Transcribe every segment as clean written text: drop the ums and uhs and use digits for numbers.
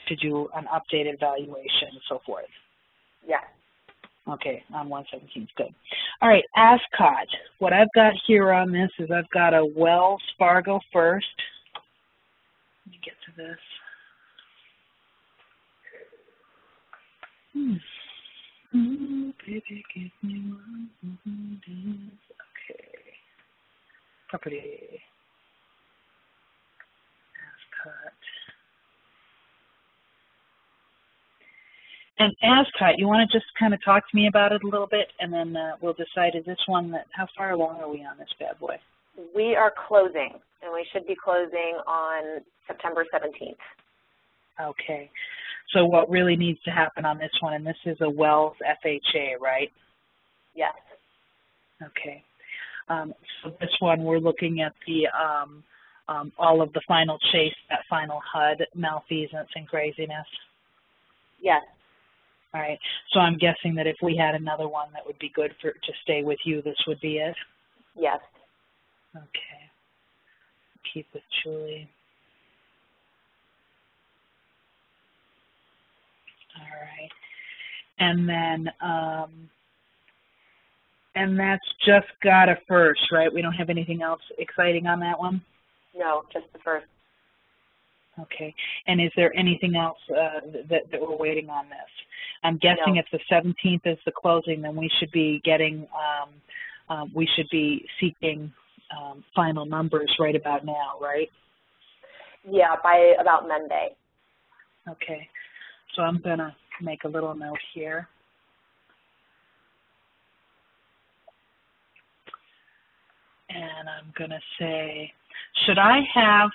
to do an updated valuation and so forth. Yes. Okay, on 117, good. All right, Ascot. What I've got here on this is I've got a Wells Fargo first. Let me get to this. Baby, give me one dance. Okay. Property. Ascot. And Ascot, you want to just kind of talk to me about it a little bit, and then we'll decide, is this one that, how far along are we on this bad boy? We are closing, and we should be closing on September 17th. Okay. So what really needs to happen on this one, and this is a Wells FHA, right? Yes. Okay. So this one, we're looking at the all of the final chase, that final HUD, malfeasance and craziness. Yes. All right. So I'm guessing that if we had another one that would be good for to stay with you, this would be it? Yes. Okay. Keep with Julie. All right. And then, and that's just got a first, right? We don't have anything else exciting on that one? No, just the first. Okay. And is there anything else that we're waiting on this? I'm guessing if the 17th is the closing, then we should be getting, we should be seeking final numbers right about now, right? Yeah, by about Monday. Okay. So I'm going to make a little note here. And I'm going to say, should I have,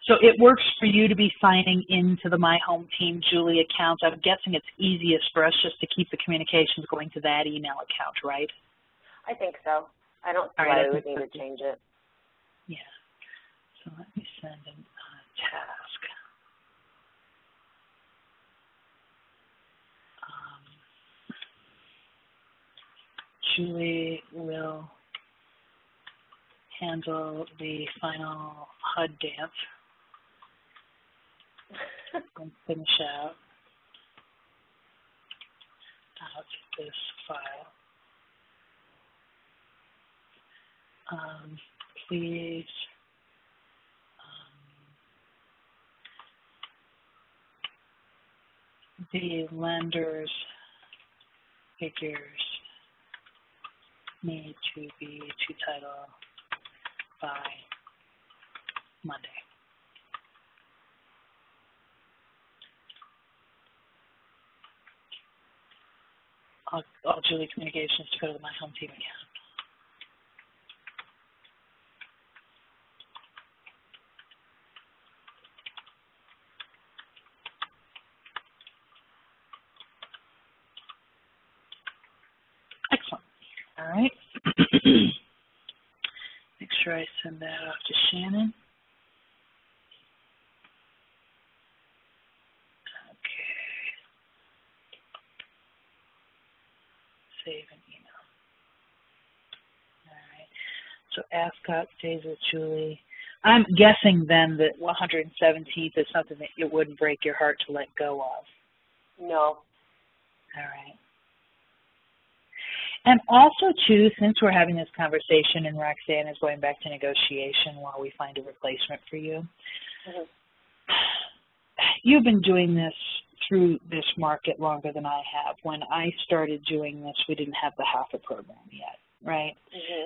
so it works for you to be signing into the My Home Team Julie account. I'm guessing it's easiest for us just to keep the communications going to that email account, right? I think so. I don't see why we would need to change it. Yeah. So let me send a task. Julie will handle the final HUD dance and finish out this file. Please the lender's figures need to be to title by Monday. All Julie communications to go to the My Home Team account. Excellent. All right. Make sure I send that off to Shannon. Okay. Save an email. All right. So Ascot stays with Julie. I'm guessing then that 117th is something that it wouldn't break your heart to let go of. No. All right. And also, too, since we're having this conversation and Roxanne is going back to negotiation while we find a replacement for you, you've been doing this through this market longer than I have. When I started doing this, we didn't have the HAFA program yet, right?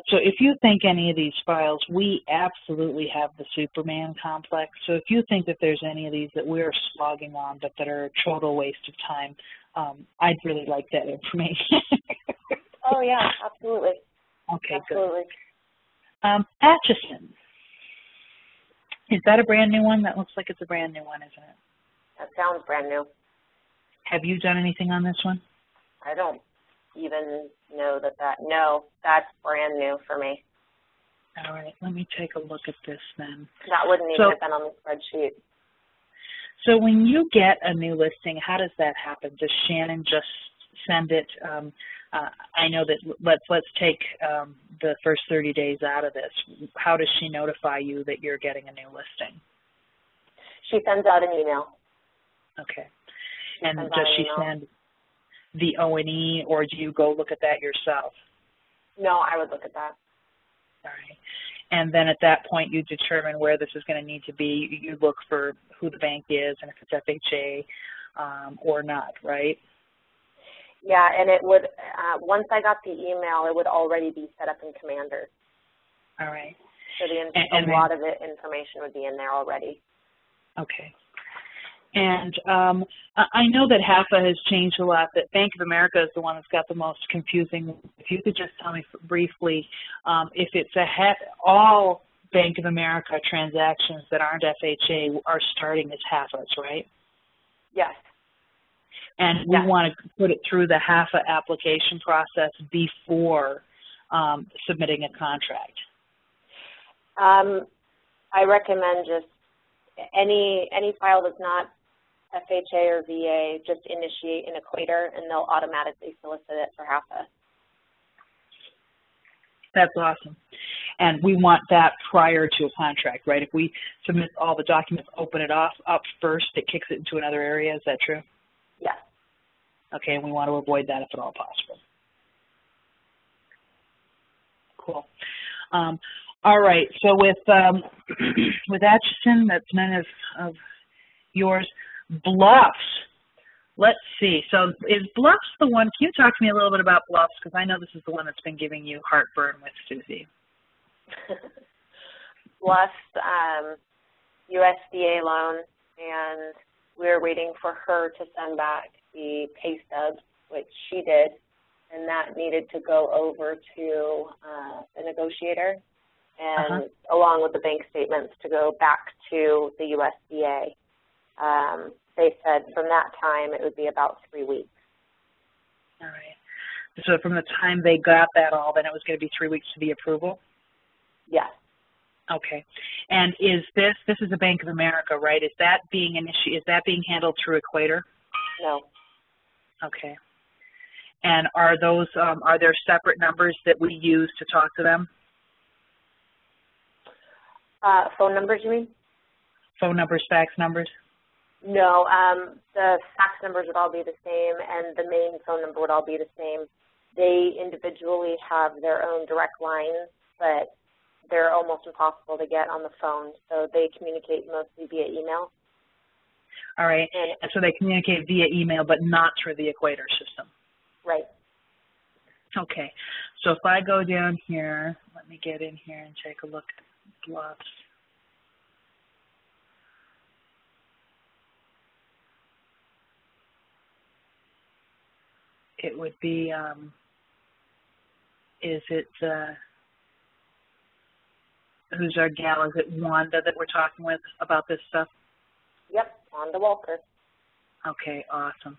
So if you think any of these files, we absolutely have the Superman complex. So if you think that there's any of these that we're slogging on but that are a total waste of time, I'd really like that information. Oh, yeah, absolutely. Okay, absolutely. Good. Atchison. Is that a brand new one? That looks like it's a brand new one, isn't it? That sounds brand new. Have you done anything on this one? I don't even know no, that's brand new for me. All right, let me take a look at this then. That wouldn't even have been on the spreadsheet. So when you get a new listing, how does that happen? Does Shannon just send it? I know that let's take the first 30 days out of this. How does she notify you that you're getting a new listing? She sends out an email. Okay. And does she send the O&E, or do you go look at that yourself? No, I would look at that. All right. And then at that point, you determine where this is going to need to be. You look for who the bank is and if it's FHA or not, right? Yeah, and it would, once I got the email, it would already be set up in Commander. All right. So a lot of the information would be in there already. Okay. And I know that HAFA has changed a lot, that Bank of America is the one that's got the most confusing. If you could just tell me briefly if it's all Bank of America transactions that aren't FHA are starting as HAFAs, right? Yes. And we want to put it through the HAFA application process before submitting a contract. I recommend just any file that's not FHA or VA, just initiate an equator and they'll automatically solicit it for HAFA. That's awesome. And we want that prior to a contract, right? If we submit all the documents, open it up first, it kicks it into another area. Is that true? Yes. Okay, and we want to avoid that if at all possible. Cool. All right, so with Atchison, that's none of yours. Bluffs. Let's see. So is Bluffs the one? Can you talk to me a little bit about Bluffs? Because I know this is the one that's been giving you heartburn with Susie. Bluffs, USDA loan, and we're waiting for her to send back the pay stubs, which she did, and that needed to go over to the negotiator, and along with the bank statements to go back to the USDA. They said from that time it would be about 3 weeks. All right. So from the time they got that all, then it was going to be 3 weeks to the approval? Yes. Okay. And is this is a Bank of America, right? Is that being handled through Equator? No. Okay. And are there separate numbers that we use to talk to them? Phone numbers, you mean? Phone numbers, fax numbers? No, the fax numbers would all be the same, and the main phone number would all be the same. They individually have their own direct lines, but they're almost impossible to get on the phone, so they communicate mostly via email. All right, and so they communicate via email, but not through the Equator system. Right. Okay, so if I go down here, let me get in here and take a look at Bluffs. It would be, who's our gal? Is it Wanda that we're talking with about this stuff? Yep, Wanda Walker. Okay, awesome.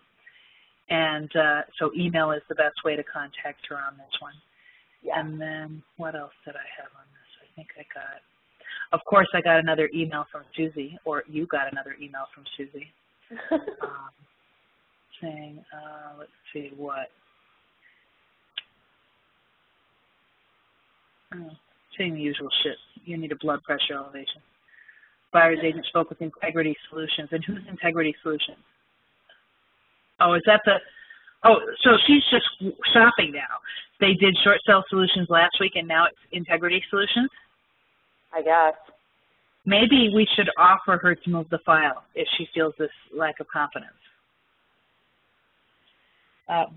And so email is the best way to contact her on this one. Yeah. And then what else did I have on this? I think I got, of course, I got another email from Susie, or you got another email from Susie. Saying, let's see what. Saying the usual shit. You need a blood pressure elevation. Buyer's agent spoke with Integrity Solutions. And who's Integrity Solutions? Oh, is that so she's just shopping now. They did short sale solutions last week, and now it's Integrity Solutions? I guess. Maybe we should offer her to move the file if she feels this lack of confidence.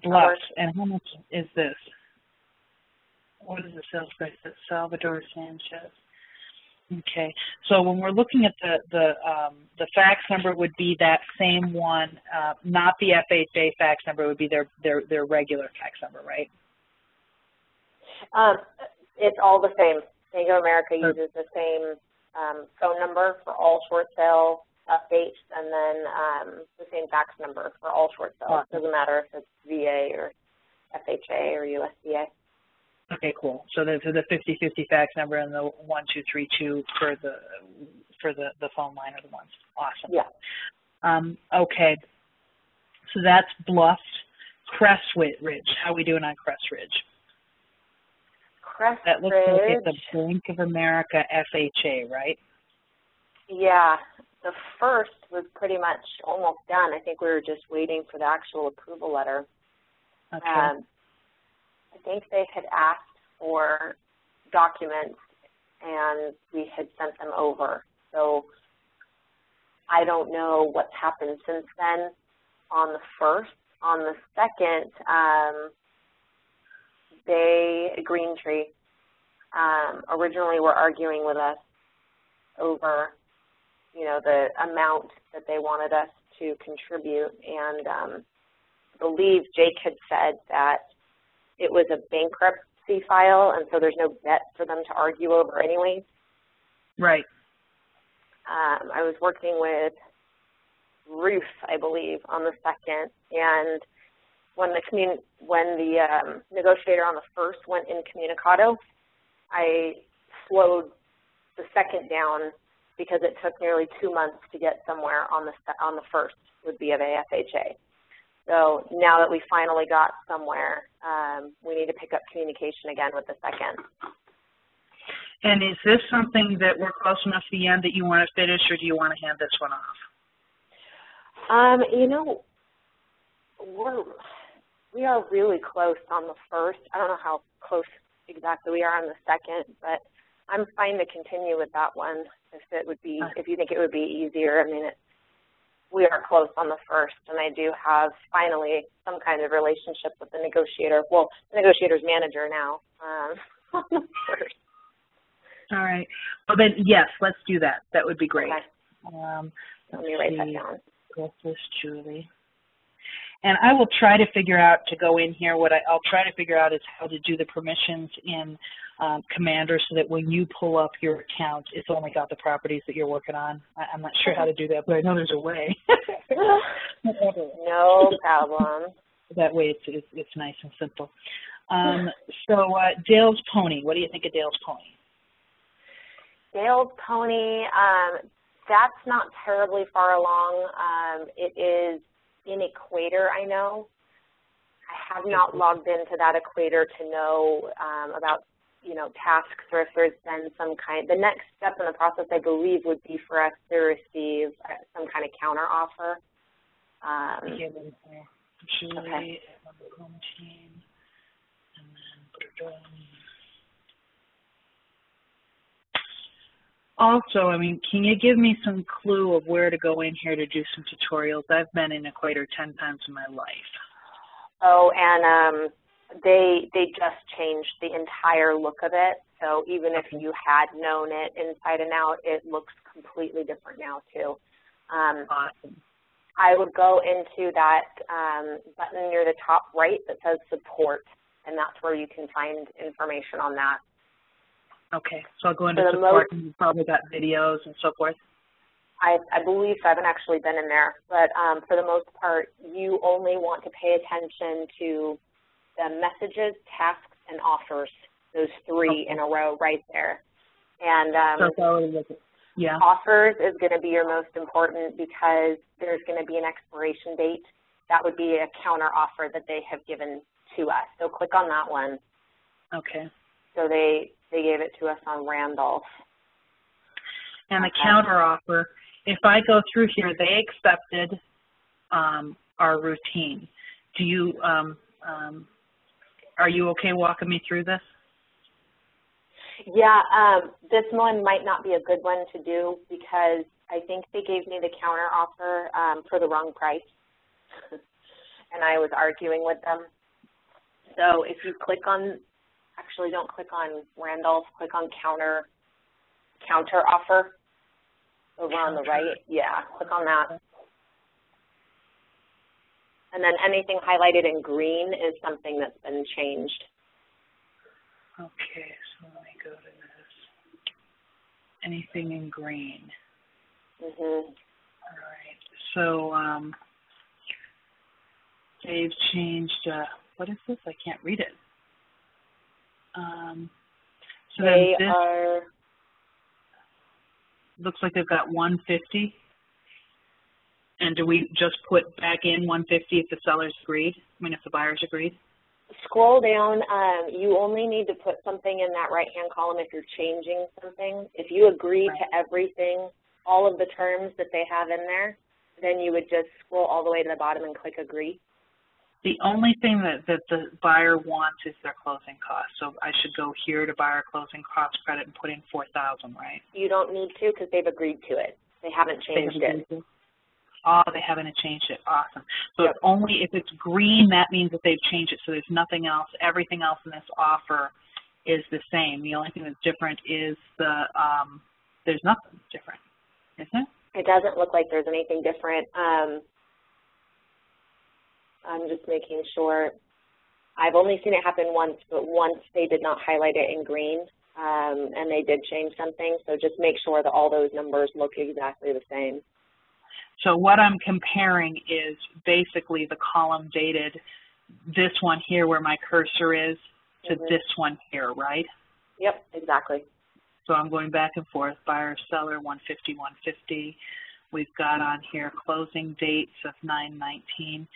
Bluffs, and how much is this? What is the sales price? That's Salvador Sanchez. Okay, so when we're looking at the fax number would be that same one, not the FHA fax number. It would be their regular fax number, right? It's all the same. Bank of America uses the same phone number for all short sale updates, and then the same fax number for all short sales. Awesome. Doesn't matter if it's VA or FHA or USDA. Okay, cool. So the 50/50 fax number and the 1232 for the phone line are the ones. Awesome. Yeah. Okay. So that's Bluffs. Crest Ridge. How are we doing on Crest Ridge? Crest Ridge. That looks like it's a Bank of America FHA, right? Yeah. the first was pretty much almost done. I think we were just waiting for the actual approval letter. Okay. I think they had asked for documents, and we had sent them over. So I don't know what's happened since then on the first. On the second, Green Tree, originally were arguing with us over, you know, the amount that they wanted us to contribute, and I believe Jake had said that it was a bankruptcy file, and so there's no debt for them to argue over anyways. Right. I was working with Ruth, I believe, on the second, and when the negotiator on the first went incommunicado, I slowed the second down because it took nearly 2 months to get somewhere on the first with B of A FHA. So now that we finally got somewhere, we need to pick up communication again with the second. And is this something that we're close enough to the end that you want to finish, or do you want to hand this one off? You know, we are really close on the first. I don't know how close exactly we are on the second, but I'm fine to continue with that one if you think it would be easier. I mean, we are close on the first, and I do have finally some kind of relationship with the negotiator. Well, the negotiator's manager now on the first. All right. Well, then, yes, let's do that. That would be great. Okay. Let me write that down. This Julie. And I will try to figure out to go in here. What I'll try to figure out is how to do the permissions in Commander so that when you pull up your account, it's only got the properties that you're working on. I'm not sure how to do that, but I know there's a way. No problem. That way it's nice and simple. So Dale's Pony. What do you think of Dale's Pony? Dale's Pony, that's not terribly far along. It is in Equator, I know. I have not logged into that Equator to know about, you know, tasks or if there's been some kind. The next step in the process, I believe, would be for us to receive some kind of counter offer. Julie, okay. Home team, and then put it on. Also, I mean, can you give me some clue of where to go in here to do some tutorials? I've been in Equator 10 times in my life. Oh, and they just changed the entire look of it. So even if you had known it inside and out, it looks completely different now too. Awesome. I would go into that button near the top right that says support, and that's where you can find information on that. Okay, so I'll go into support and you've probably got videos and so forth. I believe so. I haven't actually been in there, but for the most part, you only want to pay attention to the messages, tasks, and offers, those three in a row right there. And yeah. Offers is going to be your most important because there's going to be an expiration date. That would be a counter offer that they have given to us. So click on that one. Okay. So they gave it to us on Randolph. And the counter offer, if I go through here, they accepted our routine. Do you, are you okay walking me through this? Yeah, this one might not be a good one to do because I think they gave me the counter offer for the wrong price, and I was arguing with them. So if you click on, actually don't click on Randolph, click on counter offer over on the right. Yeah, click on that. And then anything highlighted in green is something that's been changed. Okay, so let me go to this. Anything in green. Mhm. All right. So they've changed. What is this? I can't read it. So they this are. Looks like they've got 150. And do we just put back in 150 if the sellers agreed? I mean, if the buyers agreed? Scroll down. You only need to put something in that right-hand column if you're changing something. If you agree to everything, all of the terms that they have in there, then you would just scroll all the way to the bottom and click agree. The only thing that the buyer wants is their closing costs. So I should go here to buyer closing cost credit and put in $4,000, right? You don't need to because they've agreed to it. They haven't changed it. Oh, they haven't changed it. Awesome. So Yep. it's only if it's green, that means that they've changed it. So there's nothing else. Everything else in this offer is the same. The only thing that's different is the there's nothing different, isn't it? It doesn't look like there's anything different. I'm just making sure. I've only seen it happen once, but once they did not highlight it in green, and they did change something. So just make sure that all those numbers look exactly the same. So what I'm comparing is basically the column dated, this one here where my cursor is, to this one here, right? Yep, exactly. So I'm going back and forth, buyer, seller, 150, 150. We've got on here closing dates of 9/19.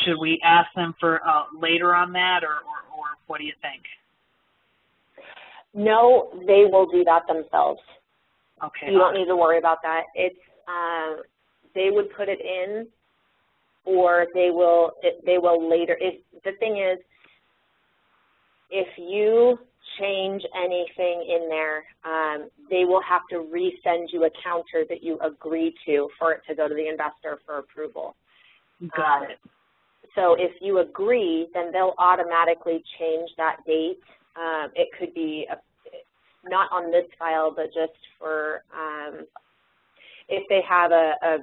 Should we ask them for later on that, or what do you think? No, they will do that themselves. Okay. You don't need to worry about that. It's they would put it in, or they will later. The thing is, if you change anything in there, they will have to resend you a counter that you agree to for it to go to the investor for approval. Got it. So if you agree, then they'll automatically change that date. It could be not on this file, but just for if they have a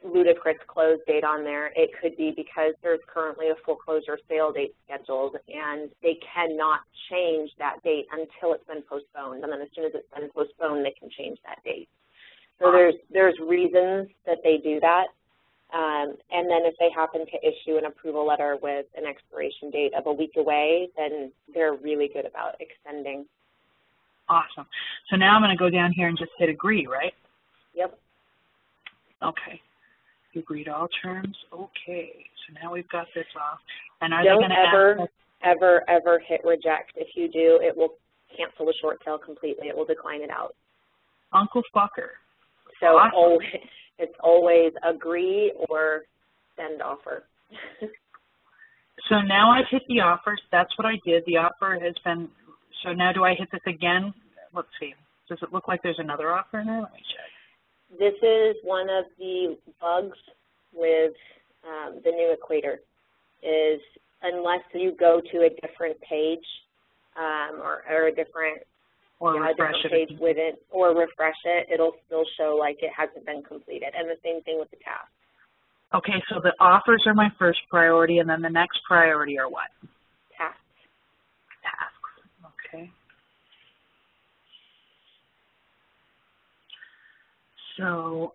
ludicrous close date on there, it could be because there's currently a foreclosure sale date scheduled, and they cannot change that date until it's been postponed. And then as soon as it's been postponed, they can change that date. So there's reasons that they do that. And then if they happen to issue an approval letter with an expiration date of a week away, then they're really good about extending. Awesome. So now I'm going to go down here and just hit agree, right? Yep. Okay. Agree to all terms. Okay. So now we've got this off. And are Don't they going to ever hit reject. If you do, it will cancel the short sale completely. It will decline it out. Uncle Fucker. So awesome. It's always agree or send offer. So now I've hit the offers. That's what I did. The offer has been, so now do I hit this again? Let's see. Does it look like there's another offer in there? Let me check. This is one of the bugs with the new Equator is unless you go to a different page or a different page with it, or refresh it, it'll still show like it hasn't been completed. And the same thing with the task. Okay, so the offers are my first priority, and then the next priority are what? Tasks. Tasks, okay. So,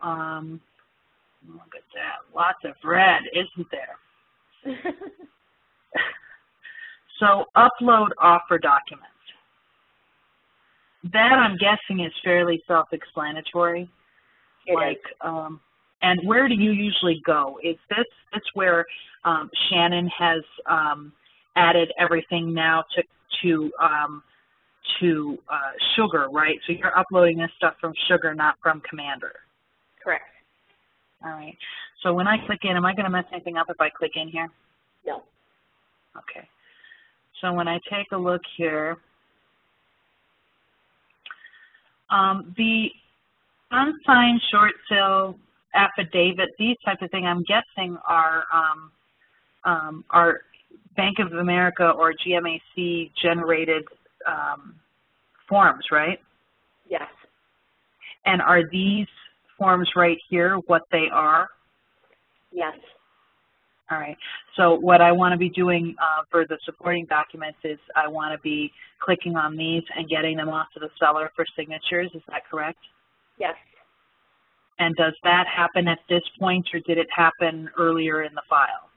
look at that. Lots of red, isn't there? So, upload offer documents. That, I'm guessing, is fairly self-explanatory. It is. And where do you usually go? Is this where Shannon has added everything now to Sugar, right? So you're uploading this stuff from Sugar, not from Commander. Correct. All right. So when I click in, am I going to mess anything up if I click in here? No. Okay. So when I take a look here, the unsigned short sale affidavit, these types of things, I'm guessing are Bank of America or GMAC generated forms, right? Yes. And are these forms right here what they are? Yes. All right. So what I want to be doing for the supporting documents is I want to be clicking on these and getting them off to the seller for signatures. Is that correct? Yes. And does that happen at this point, or did it happen earlier in the file?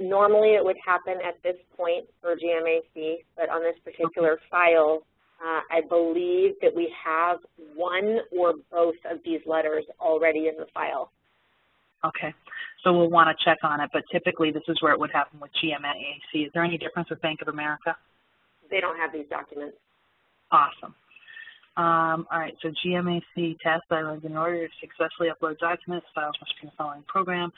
Normally it would happen at this point for GMAC, but on this particular file, I believe that we have one or both of these letters already in the file. Okay. So we'll want to check on it, but typically this is where it would happen with GMAC. Is there any difference with Bank of America? They don't have these documents. Awesome. All right, so GMAC task dialogue. In order to successfully upload documents, files must be in the following program.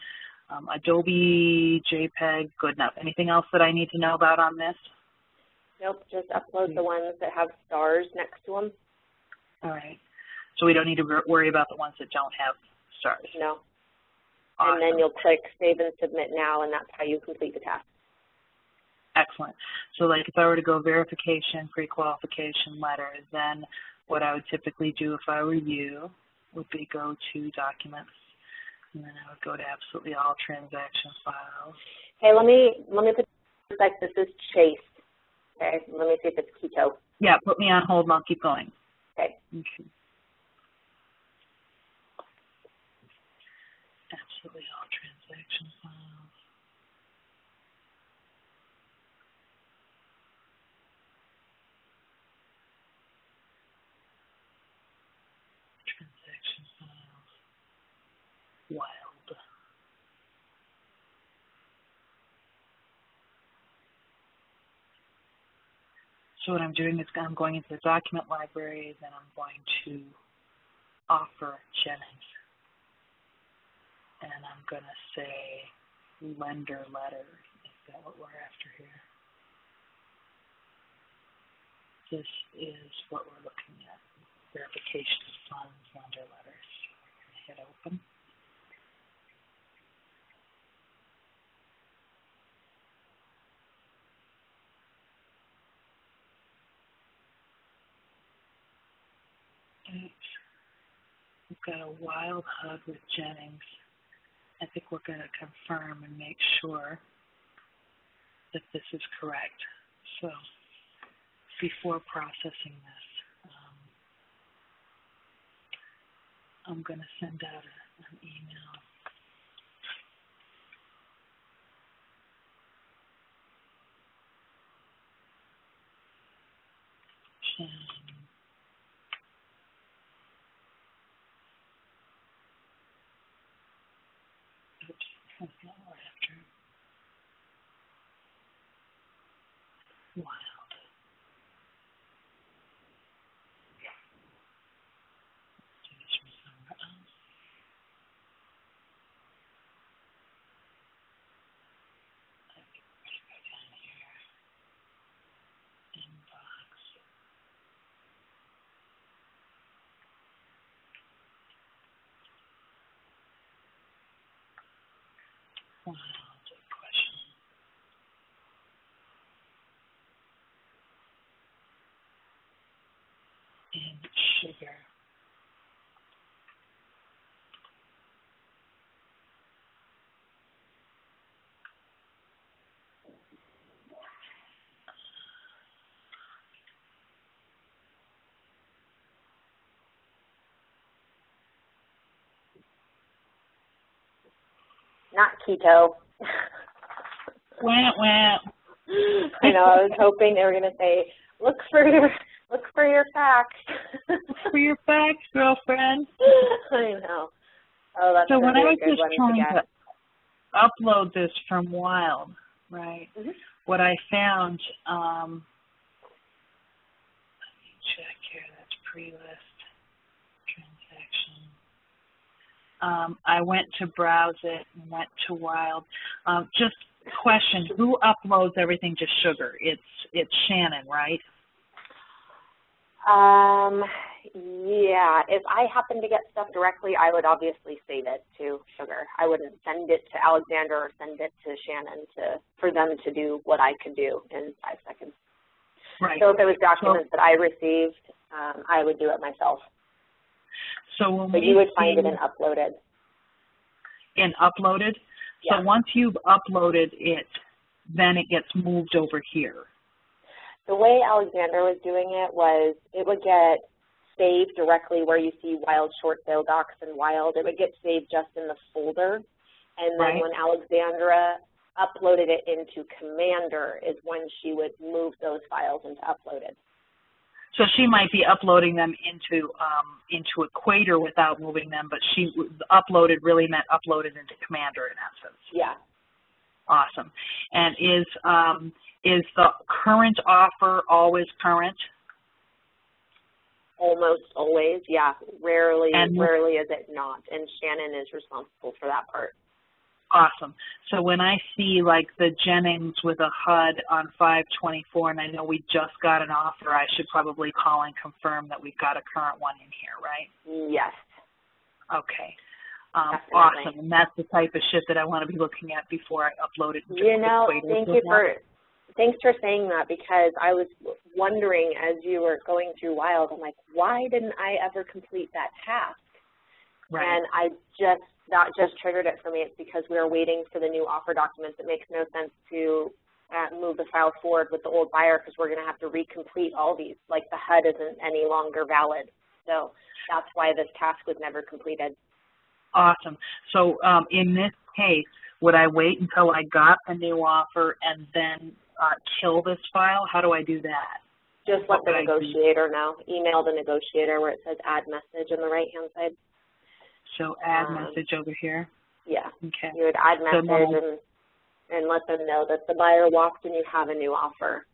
Adobe, JPEG, good enough. Anything else that I need to know about on this? Nope, just upload the ones that have stars next to them. All right. So we don't need to worry about the ones that don't have stars? No. Awesome. And then you'll click Save and Submit Now, and that's how you complete the task. Excellent. So like if I were to go verification, pre-qualification letters, then what I would typically do if I were you would be go to Documents, and then I would go to absolutely all transaction files. Hey, let me put like this is Chase. Okay, let me see if it's Keto. Yeah, put me on hold and I'll keep going. Okay. Okay. Absolutely all transaction files. Transaction files. Wild. So what I'm doing is I'm going into the document library, then I'm going to offer Jennings. And I'm going to say lender letter. Is that what we're after here? This is what we're looking at. Verification of funds, lender letters. We're going to hit open. Oops. We've got a wild HUD with Jennings. I think we're going to confirm and make sure that this is correct. So before processing this, I'm going to send out an email. Oops, that's not what we're after. Wild. Do this from somewhere else. Okay, let's go down here. Inbox. Wild question. And sugar. Not Keto. Wah, wah. I know, I was hoping they were going to say, look for your facts. For your facts, girlfriend. I know. Oh, that's so when I was a good just one trying to get. to upload this from Wild, right, what I found, let me check here, that's pre-list, transaction. I went to browse it and went to Wild. Just question, who uploads everything to Sugar? It's Shannon, right? Yeah, if I happen to get stuff directly, I would obviously save it to Sugar. I wouldn't send it to Alexander or send it to Shannon for them to do what I could do in 5 seconds. Right. So if it was documents that I received, I would do it myself. So but you would find it in Uploaded. In Uploaded? Yeah. So once you've uploaded it, then it gets moved over here. The way Alexander was doing it was it would get saved directly where you see Wild short sale docs and Wild. It would get saved just in the folder. And then when Alexandra uploaded it into Commander is when she would move those files into Uploaded. So she might be uploading them into Equator without moving them, but she uploaded really meant uploaded into Commander in essence. Yeah. Awesome. And is the current offer always current? Almost always, yeah. Rarely is it not, and Shannon is responsible for that part. Awesome. So when I see like the Jennings with a HUD on 5/24, and I know we just got an offer, I should probably call and confirm that we've got a current one in here, right? Yes. Okay. Awesome. And that's the type of shit that I want to be looking at before I upload it. You know, thanks for saying that, because I was wondering as you were going through Wild, I'm like, why didn't I ever complete that task? Right. And that just triggered it for me. It's because we were waiting for the new offer documents. It makes no sense to move the file forward with the old buyer, because we're going to have to recomplete all these. Like, the HUD isn't any longer valid. So that's why this task was never completed. Awesome. So in this case, would I wait until I got a new offer and then kill this file? How do I do that? Just let the negotiator know. Email the negotiator where it says add message on the right-hand side. So add message over here? Yeah. Okay. You would add message and let them know that the buyer walked and you have a new offer.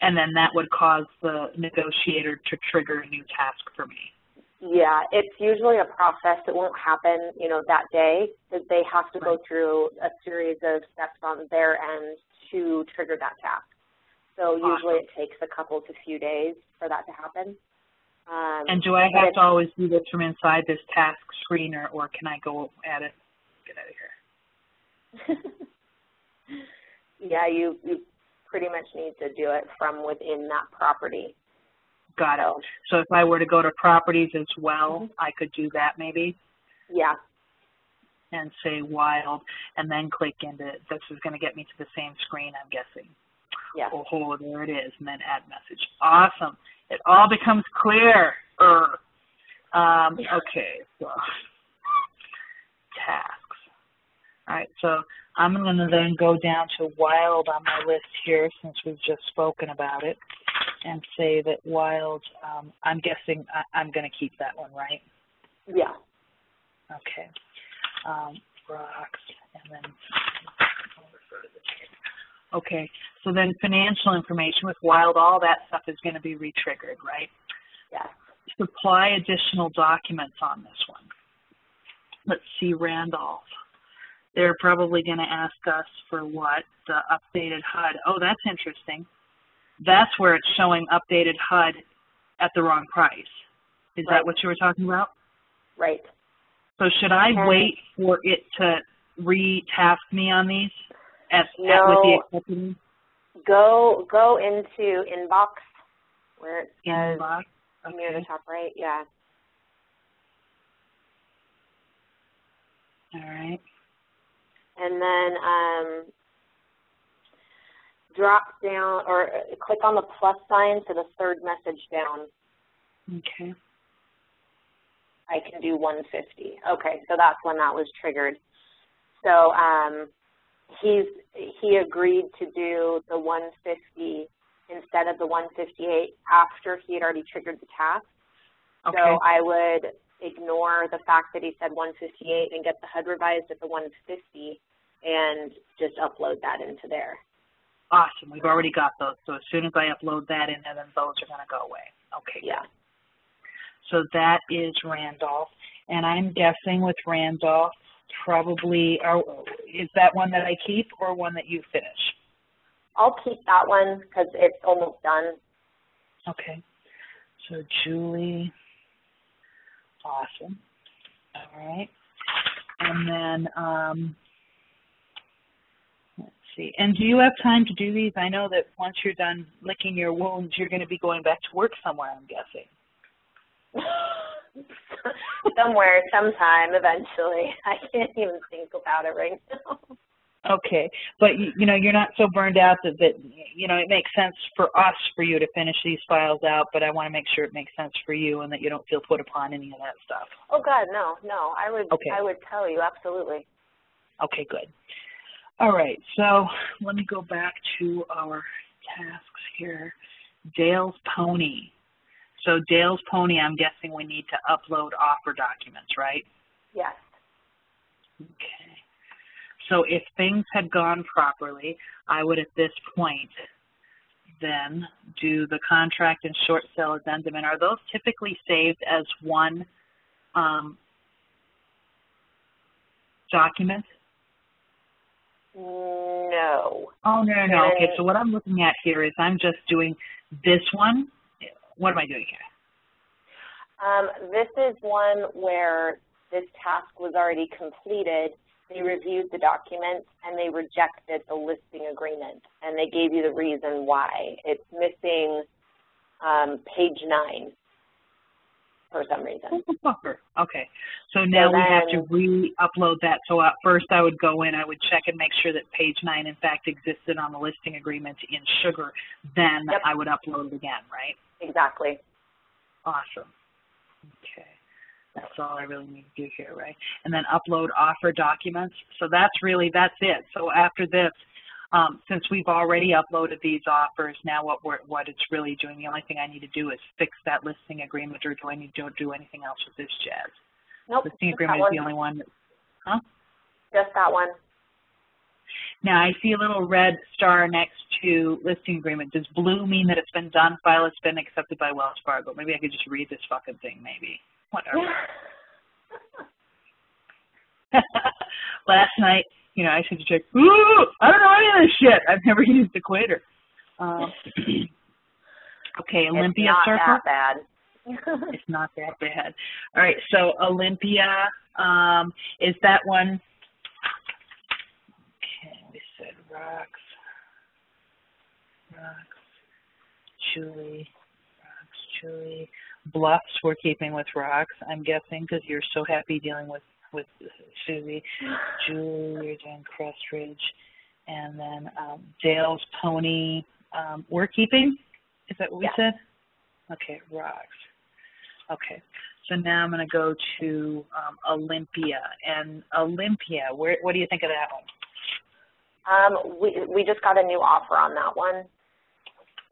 And then that would cause the negotiator to trigger a new task for me. Yeah, it's usually a process. It won't happen, you know, that day, because they have to go through a series of steps on their end to trigger that task. So usually it takes a couple to few days for that to happen. And do I have to always do this from inside this task screener, or can I go at it? Get out of here. Yeah, you pretty much need to do it from within that property. Got it. So if I were to go to properties as well, I could do that maybe? Yeah. And say Wild, and then click into, this is going to get me to the same screen, I'm guessing. Yeah. Oh, there it is, and then add message. Awesome. It all becomes clear. Okay, so tasks. All right, so I'm going to then go down to Wild on my list here, since we've just spoken about it, and say that Wild, I'm guessing I'm going to keep that one, right? Yeah. Okay. Rocks, and then I'll refer to the table. Okay, so then financial information with Wild, all that stuff is going to be re-triggered, right? Yes. Supply additional documents on this one. Let's see, Randolph. They're probably going to ask us for what? The updated HUD. Oh, that's interesting. That's where it's showing updated HUD at the wrong price. Is that what you were talking about? Right. So should I wait for it to re-task me on these? With the acceptance? Go into inbox where it says inbox. near the top right. Yeah. All right. And then drop down or click on the plus sign to the third message down. Okay. I can do 150. Okay, so that's when that was triggered. So he agreed to do the 150 instead of the 158 after he had already triggered the task. Okay. So I would ignore the fact that he said 158 and get the HUD revised at the 150 and just upload that into there. Awesome. We've already got those. So as soon as I upload that in, then those are going to go away. Okay. Yeah. So that is Randolph. And I'm guessing with Randolph, probably, is that one that I keep or one that you finish? I'll keep that one because it's almost done. Okay. So Julie, awesome. All right. And then, let's see. And do you have time to do these? I know that once you're done licking your wounds, you're going to be going back to work somewhere, I'm guessing. Somewhere, sometime, eventually. I can't even think about it right now. Okay, but you know, you're not so burned out that you know, it makes sense for us for you to finish these files out, but I want to make sure it makes sense for you and that you don't feel put upon any of that stuff. Oh God, no. I would tell you, absolutely. Okay, good. All right, so let me go back to our tasks here. Dale's Pony. So Dale's Pony, I'm guessing we need to upload offer documents, right? Yes. Okay. So if things had gone properly, I would at this point then do the contract and short sale addendum, and are those typically saved as one document? No. Oh, no. Okay, so what I'm looking at here is I'm just doing this one. What am I doing here? This is one where this task was already completed. They reviewed the documents and they rejected the listing agreement, and they gave you the reason why. It's missing page 9 for some reason. Okay, so now we have to re-upload that. So first I would go in, I would check and make sure that page 9 in fact existed on the listing agreement in Sugar. Then I would upload it again, right? Exactly. Awesome. Okay. That's all I really need to do here, right? And then upload offer documents. So that's it. So after this, since we've already uploaded these offers, now what it's really doing, the only thing I need to do is fix that listing agreement, or do I need to do anything else with this, Jazz? Nope. Listing agreement is the only one. Huh? Just that one. Now I see a little red star next to listing agreement. Does blue mean that it's been done? File has been accepted by Wells Fargo. Maybe I could just read this fucking thing, maybe. Whatever. Last night, I said to Jack, ooh, I don't know any of this shit. I've never used Equator. Okay, Olympia Circle. It's not that bad. It's not that bad. All right, so Olympia, is that one? Okay, we said Rocks, Julie. Bluffs, we're keeping with Rocks, I'm guessing, because you're so happy dealing with Susie. Julie, you're doing Crestridge. And then Dale's Pony, we're keeping? Is that what we said? Okay, Rocks. Okay, so now I'm going to go to Olympia. And Olympia, what do you think of that one? We just got a new offer on that one.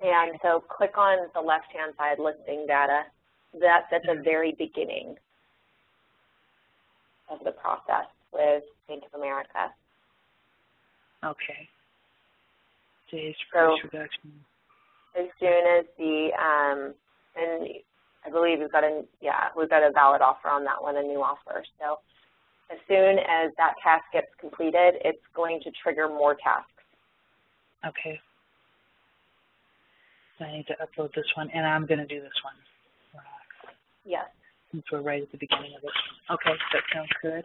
And so click on the left-hand side, listing data. That's at the very beginning of the process with Bank of America. Okay. Days price reduction. As soon as and I believe we've got a valid offer on that one, a new offer. So as soon as that task gets completed, it's going to trigger more tasks. Okay. So I need to upload this one, and I'm going to do this one. Yes. Since we're right at the beginning of it. Okay, that sounds good.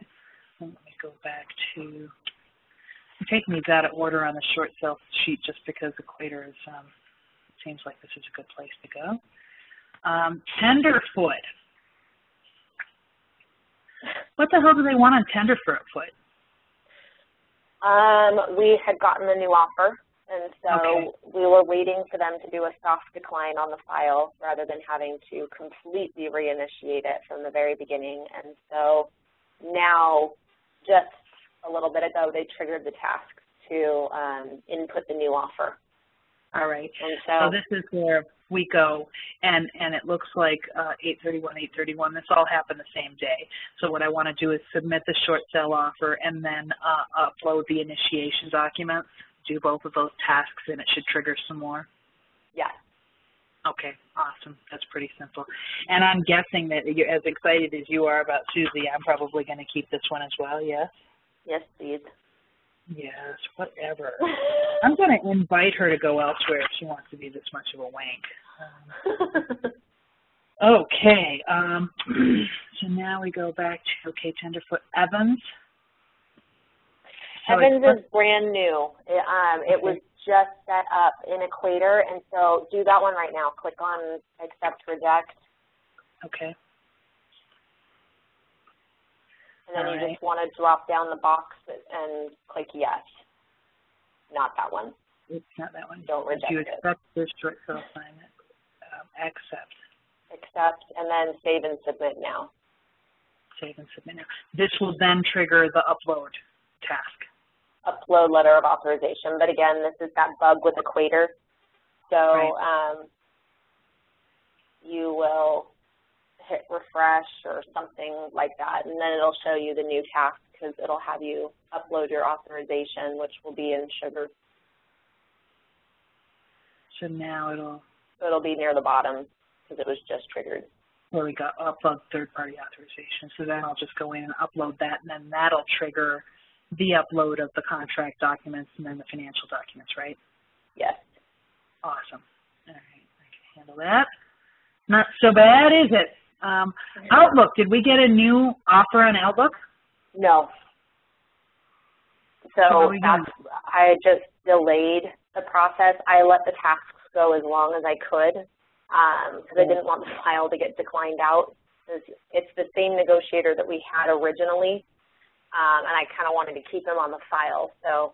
Let me go back to, I'm taking these out of order on the short sale sheet just because Equator is, seems like this is a good place to go. Tenderfoot. What the hell do they want on Tenderfoot? We had gotten a new offer. And so we were waiting for them to do a soft decline on the file rather than having to completely reinitiate it from the very beginning. And so now, just a little bit ago, they triggered the task to input the new offer. All right. And so this is where we go, and it looks like 831. This all happened the same day. So what I want to do is submit the short sale offer and then upload the initiation documents. Do both of those tasks, and it should trigger some more? Yes. Okay, awesome. That's pretty simple. And I'm guessing that you're as excited as you are about Susie, I'm probably going to keep this one as well, yes? Yes, please. Yes, whatever. I'm going to invite her to go elsewhere if she wants to be this much of a wank. Okay, so now we go back to, Tenderfoot. Evans. Evans is brand new. It was just set up in Equator, and so do that one right now. Click on Accept, Reject. Okay. And then you just want to drop down the box and click Yes. Not that one. It's not that one. Don't reject it. Do you accept this short sale assignment? Accept. Accept, and then Save and Submit now. Save and Submit now. This will then trigger the upload task. Upload letter of authorization, but again, this is that bug with Equator. So you will hit refresh or something like that, and then it'll show you the new task because it'll have you upload your authorization, which will be in Sugar. So now it'll So it'll be near the bottom because it was just triggered. Where we got upload third-party authorization. So then I'll just go in and upload that, and then that'll trigger the upload of the contract documents and then the financial documents, right? Yes. Awesome. All right, I can handle that. Not so bad, is it? Outlook, did we get a new offer on Outlook? No. So I just delayed the process. I let the tasks go as long as I could because I didn't want the file to get declined out. It's the same negotiator that we had originally, and I kind of wanted to keep him on the file. So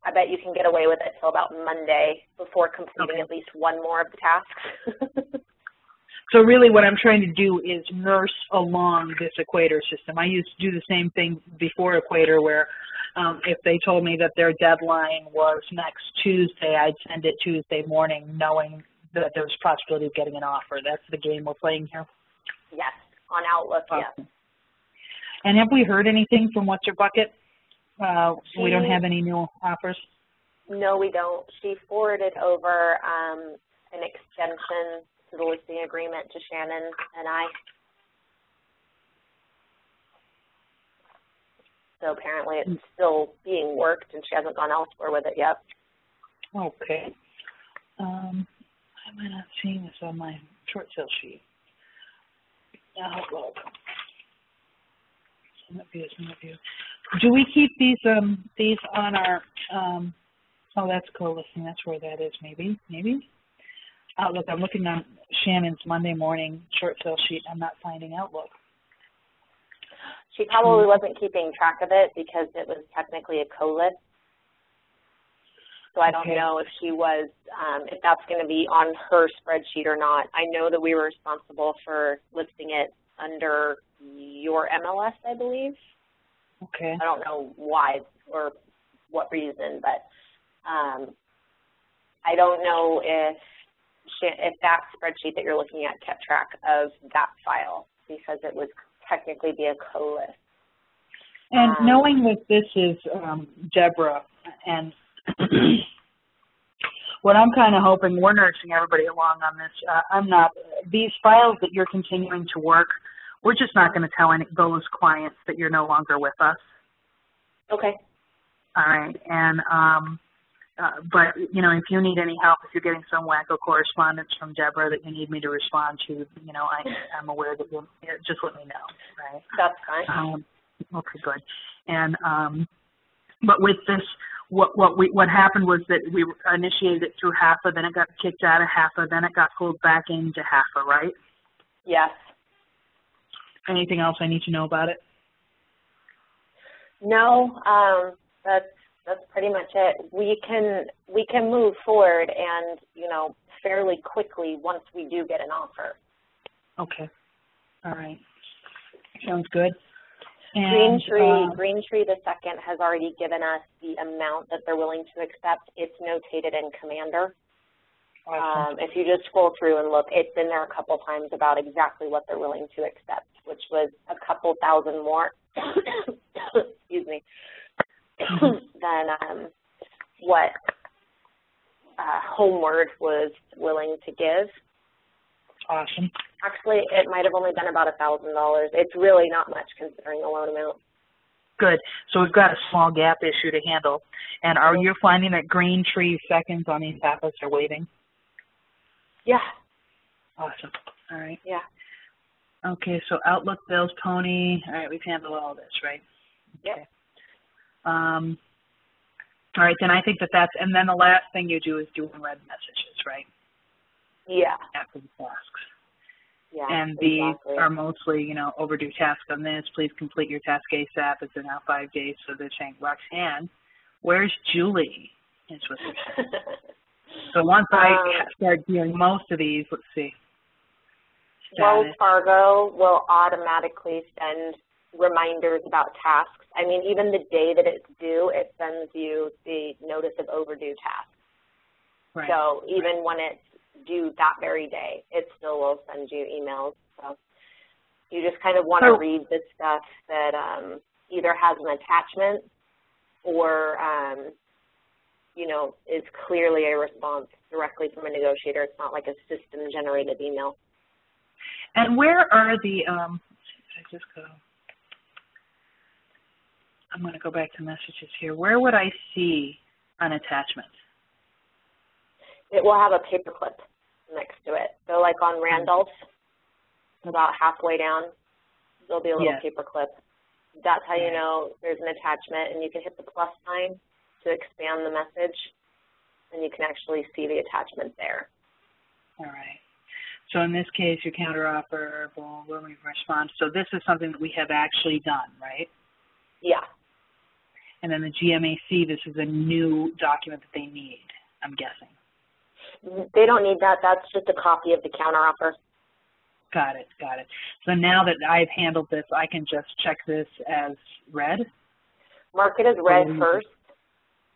I bet you can get away with it till about Monday before completing at least one more of the tasks. So really what I'm trying to do is nurse along this Equator system. I used to do the same thing before Equator where if they told me that their deadline was next Tuesday, I'd send it Tuesday morning knowing that there was a possibility of getting an offer. That's the game we're playing here? Yes, on Outlook, yes. And have we heard anything from What's Your Bucket? We don't have any new offers? No, we don't. She forwarded over an extension to the listing agreement to Shannon and I. So apparently it's still being worked and she hasn't gone elsewhere with it yet. Okay. Am I not seeing this on my short sale sheet? Outlook. Do we keep these on our, oh, that's co-listing, that's where that is, maybe? Outlook, I'm looking on Shannon's Monday morning short sale sheet, I'm not finding Outlook. She probably wasn't keeping track of it because it was technically a co-list. So I don't know if she was, if that's going to be on her spreadsheet or not. I know that we were responsible for listing it under your MLS, I believe. Okay. I don't know why or what reason, but I don't know if that spreadsheet that you're looking at kept track of that file because it would technically be a co-list. And knowing that this is Deborah, and what I'm kind of hoping, we're nursing everybody along on this. These files that you're continuing to work, we're just not going to tell those clients that you're no longer with us. Okay. All right. And, but, you know, if you need any help, if you're getting some wacko correspondence from Deborah that you need me to respond to, you know, I'm aware that you'll just let me know, right? That's fine. Okay, good. And, but with this, what happened was that we initiated it through HAFA, then it got kicked out of HAFA, then it got pulled back into HAFA, right? Yes. Anything else I need to know about it? No, that's pretty much it. We can move forward and, you know, fairly quickly once we do get an offer. Okay. All right. Sounds good. And, Green Tree the second has already given us the amount that they're willing to accept. It's notated in Commander. Awesome. If you just scroll through and look, it's been there a couple times about exactly what they're willing to accept, which was a couple thousand more, excuse me, than what Homeward was willing to give. Awesome. Actually, it might have only been about $1,000. It's really not much considering the loan amount. Good. So we've got a small gap issue to handle. And are you finding that Green Tree seconds on these tablets are waiting? Yeah. Awesome. All right. Yeah. Okay, so Outlook, Bills, Pony. All right, we've handled all this, right? Yep. Okay. All right, then I think that's, and then the last thing you do is do unread messages, right? Yeah. After the tasks. Yeah, and these are mostly, you know, overdue task on this. Please complete your task ASAP. It's in now 5 days. So they're saying, Roxanne, where's Julie? Is what they're saying. So once I start doing most of these, let's see. Wells Fargo will automatically send reminders about tasks. I mean, even the day that it's due, it sends you the notice of overdue tasks. Right. So even when it's due that very day, it still will send you emails. So you just kind of want to read the stuff that either has an attachment or you know, is clearly a response directly from a negotiator. It's not like a system-generated email. And where are the, I'm going to go back to messages here. Where would I see an attachment? It will have a paperclip next to it. So like on Randolph, about halfway down, there'll be a little paperclip. That's how you know there's an attachment, and you can hit the plus sign to expand the message, and you can actually see the attachment there. All right. So in this case, your counteroffer, will we respond? So this is something that we have actually done, right? Yeah. And then the GMAC, this is a new document that they need, I'm guessing. They don't need that. That's just a copy of the counteroffer. Got it, got it. So now that I've handled this, I can just check this as read? Mark it as read first.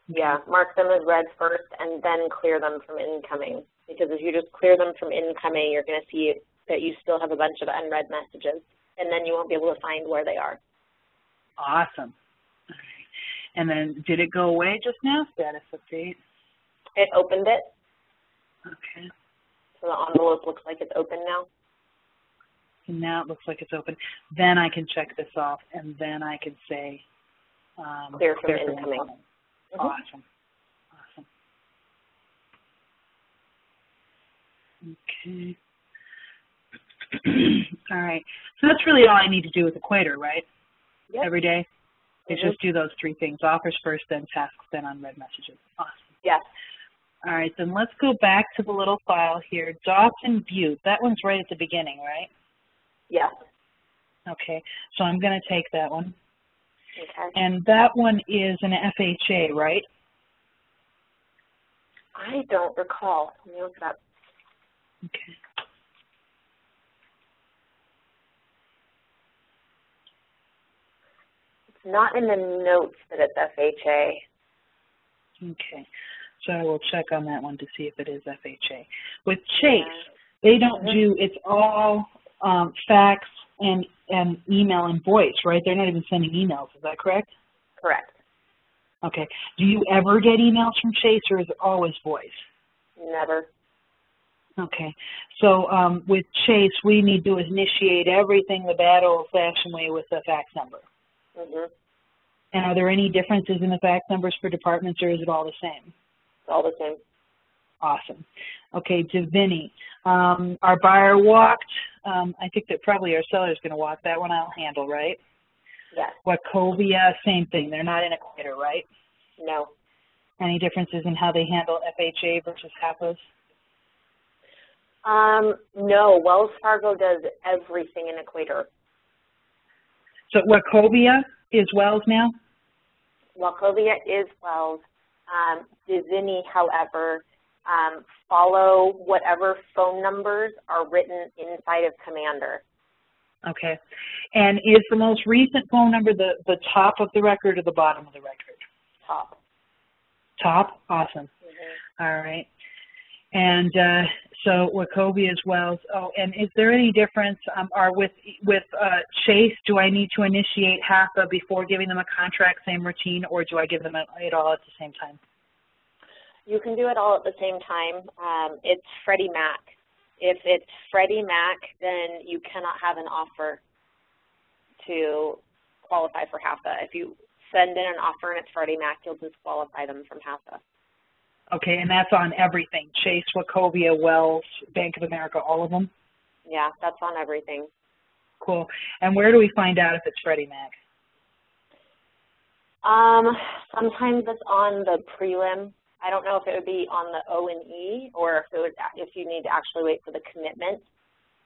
Yeah, mark them as read first and then clear them from incoming. Because if you just clear them from incoming, you're going to see that you still have a bunch of unread messages, and then you won't be able to find where they are. Awesome. All right. And then did it go away just now? Status update. It opened it. Okay. So the envelope looks like it's open now. So now it looks like it's open. Then I can check this off, and then I can say clear from incoming. Awesome. Awesome. Okay. All right. So that's really all I need to do with Equator, right? Yep. Every day? It's just do those three things. Offers first, then tasks, then unread messages. Awesome. Yes. All right, then let's go back to the little file here. Dawson Butte, that one's right at the beginning, right? Yes. Okay, so I'm going to take that one. Okay. And that one is an FHA, right? I don't recall. Let me look it up. Okay. It's not in the notes that it's FHA. Okay. So I will check on that one to see if it is FHA. With Chase, they don't do, it's all fax and email and voice, right? They're not even sending emails. Is that correct? Correct. Okay. Do you ever get emails from Chase, or is it always voice? Never. Okay. So with Chase, we need to initiate everything the bad old-fashioned way with the fax number. And are there any differences in the fax numbers for departments, or is it all the same? It's all the same. Awesome. Okay, to Vinny. Our buyer walked. I think that probably our seller is going to walk. That one I'll handle, right? Yes. Wachovia, same thing. They're not in Equator, right? No. Any differences in how they handle FHA versus HAPAs? No. Wells Fargo does everything in Equator. So Wachovia is Wells now? Wachovia is Wells. Divinity, however, follow whatever phone numbers are written inside of Commander. Okay. And is the most recent phone number the top of the record or the bottom of the record? Top. Top? Awesome. All right. And so Wachovia as well. Oh, and is there any difference, or with Chase, do I need to initiate HAPA before giving them a contract, same routine, or do I give them it all at the same time? You can do it all at the same time. It's Freddie Mac. If it's Freddie Mac, then you cannot have an offer to qualify for HAPA. If you send in an offer and it's Freddie Mac, you'll disqualify them from HAPA. Okay, and that's on everything, Chase, Wachovia, Wells, Bank of America, all of them? Yeah, that's on everything. Cool. And where do we find out if it's Freddie Mac? Sometimes it's on the prelim. I don't know if it would be on the O&E or if you need to actually wait for the commitment.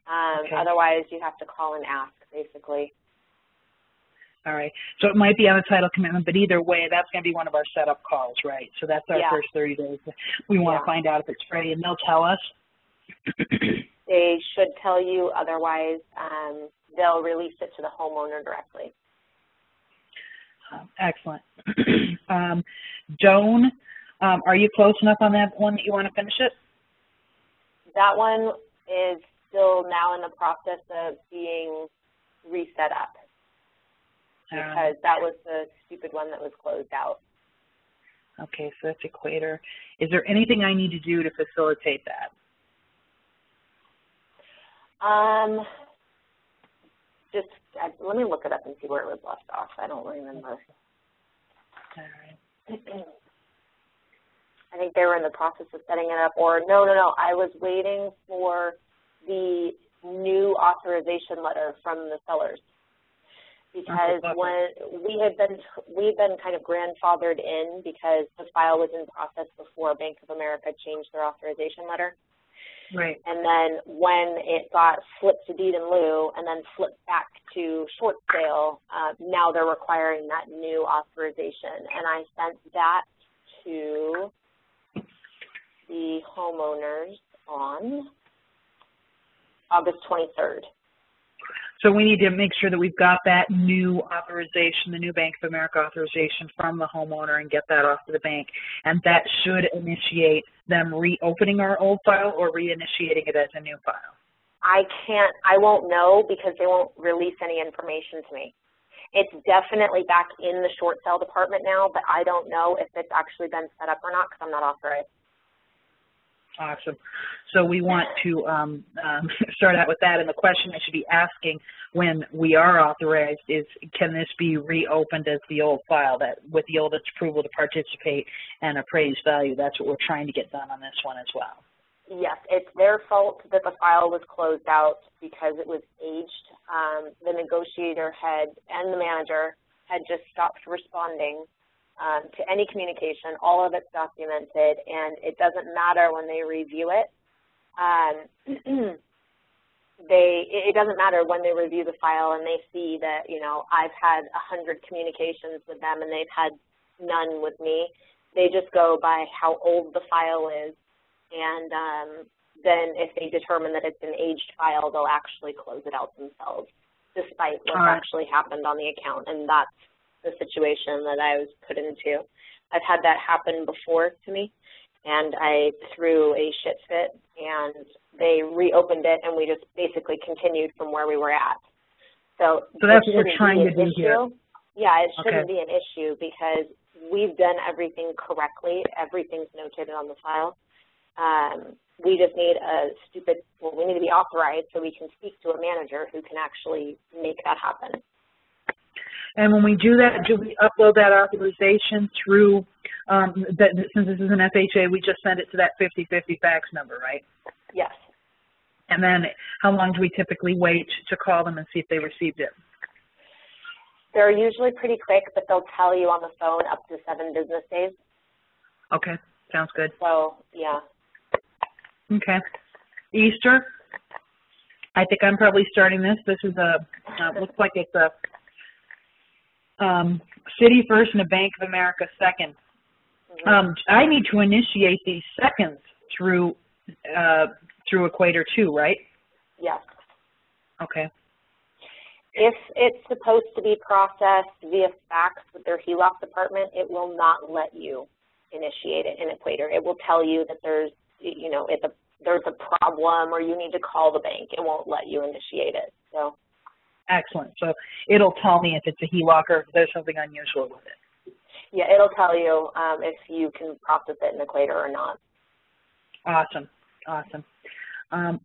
Okay. Otherwise, you have to call and ask, basically. All right. So it might be on a title commitment, but either way, that's going to be one of our setup calls, right? So that's our first 30 days. We want to find out if it's Freddie, and they'll tell us. They should tell you. Otherwise, they'll release it to the homeowner directly. Excellent. Doan, are you close enough on that one that you want to finish it? That one is still now in the process of being reset up. Because that was the stupid one that was closed out. Okay, so that's Equator. Is there anything I need to do to facilitate that? Just let me look it up and see where it was left off. I don't remember. All right. I think they were in the process of setting it up, or no. I was waiting for the new authorization letter from the sellers, because when we've been kind of grandfathered in because the file was in process before Bank of America changed their authorization letter. Right. And then when it got flipped to deed in lieu and then flipped back to short sale, now they're requiring that new authorization. And I sent that to the homeowners on August 23rd. So we need to make sure that we've got that new authorization, the new Bank of America authorization from the homeowner, and get that off to the bank. And that should initiate them reopening our old file or reinitiating it as a new file. I won't know because they won't release any information to me. It's definitely back in the short sale department now, but I don't know if it's actually been set up or not because I'm not authorized. Awesome. So we want to start out with that, and the question I should be asking when we are authorized is, can this be reopened as the old file, that with the oldest approval to participate and appraised value? That's what we're trying to get done on this one as well. Yes, it's their fault that the file was closed out because it was aged. The negotiator and the manager had just stopped responding to any communication. All of it's documented, and it doesn't matter when they review it. It doesn't matter when they review the file and they see that, you know, I've had 100 communications with them and they've had none with me. They just go by how old the file is, and then if they determine that it's an aged file, they'll actually close it out themselves, despite what's actually happened on the account, and that's the situation that I was put into. I've had that happen before to me, and I threw a shit fit, and they reopened it, and we just basically continued from where we were at. So that's what we're trying to do here. Yeah, it shouldn't be an issue because we've done everything correctly. Everything's notated on the file. We just need we need to be authorized so we can speak to a manager who can actually make that happen. And when we do that, do we upload that authorization through, since this is an FHA, we just send it to that 50/50 fax number, right? Yes. And then how long do we typically wait to call them and see if they received it? They're usually pretty quick, but they'll tell you on the phone up to 7 business days. Okay, sounds good. So, yeah. Okay. Easter, I think I'm probably starting this. This is looks like it's a Citi first and a Bank of America second. I need to initiate these seconds through Equator too, right? Yes. Okay. If it's supposed to be processed via fax with their HELOC department, it will not let you initiate it in Equator. It will tell you that there's a problem or you need to call the bank. It won't let you initiate it. So. Excellent. So it'll tell me if it's a HELOC or if there's something unusual with it. Yeah, it'll tell you if you can process it in Equator or not. Awesome. Awesome.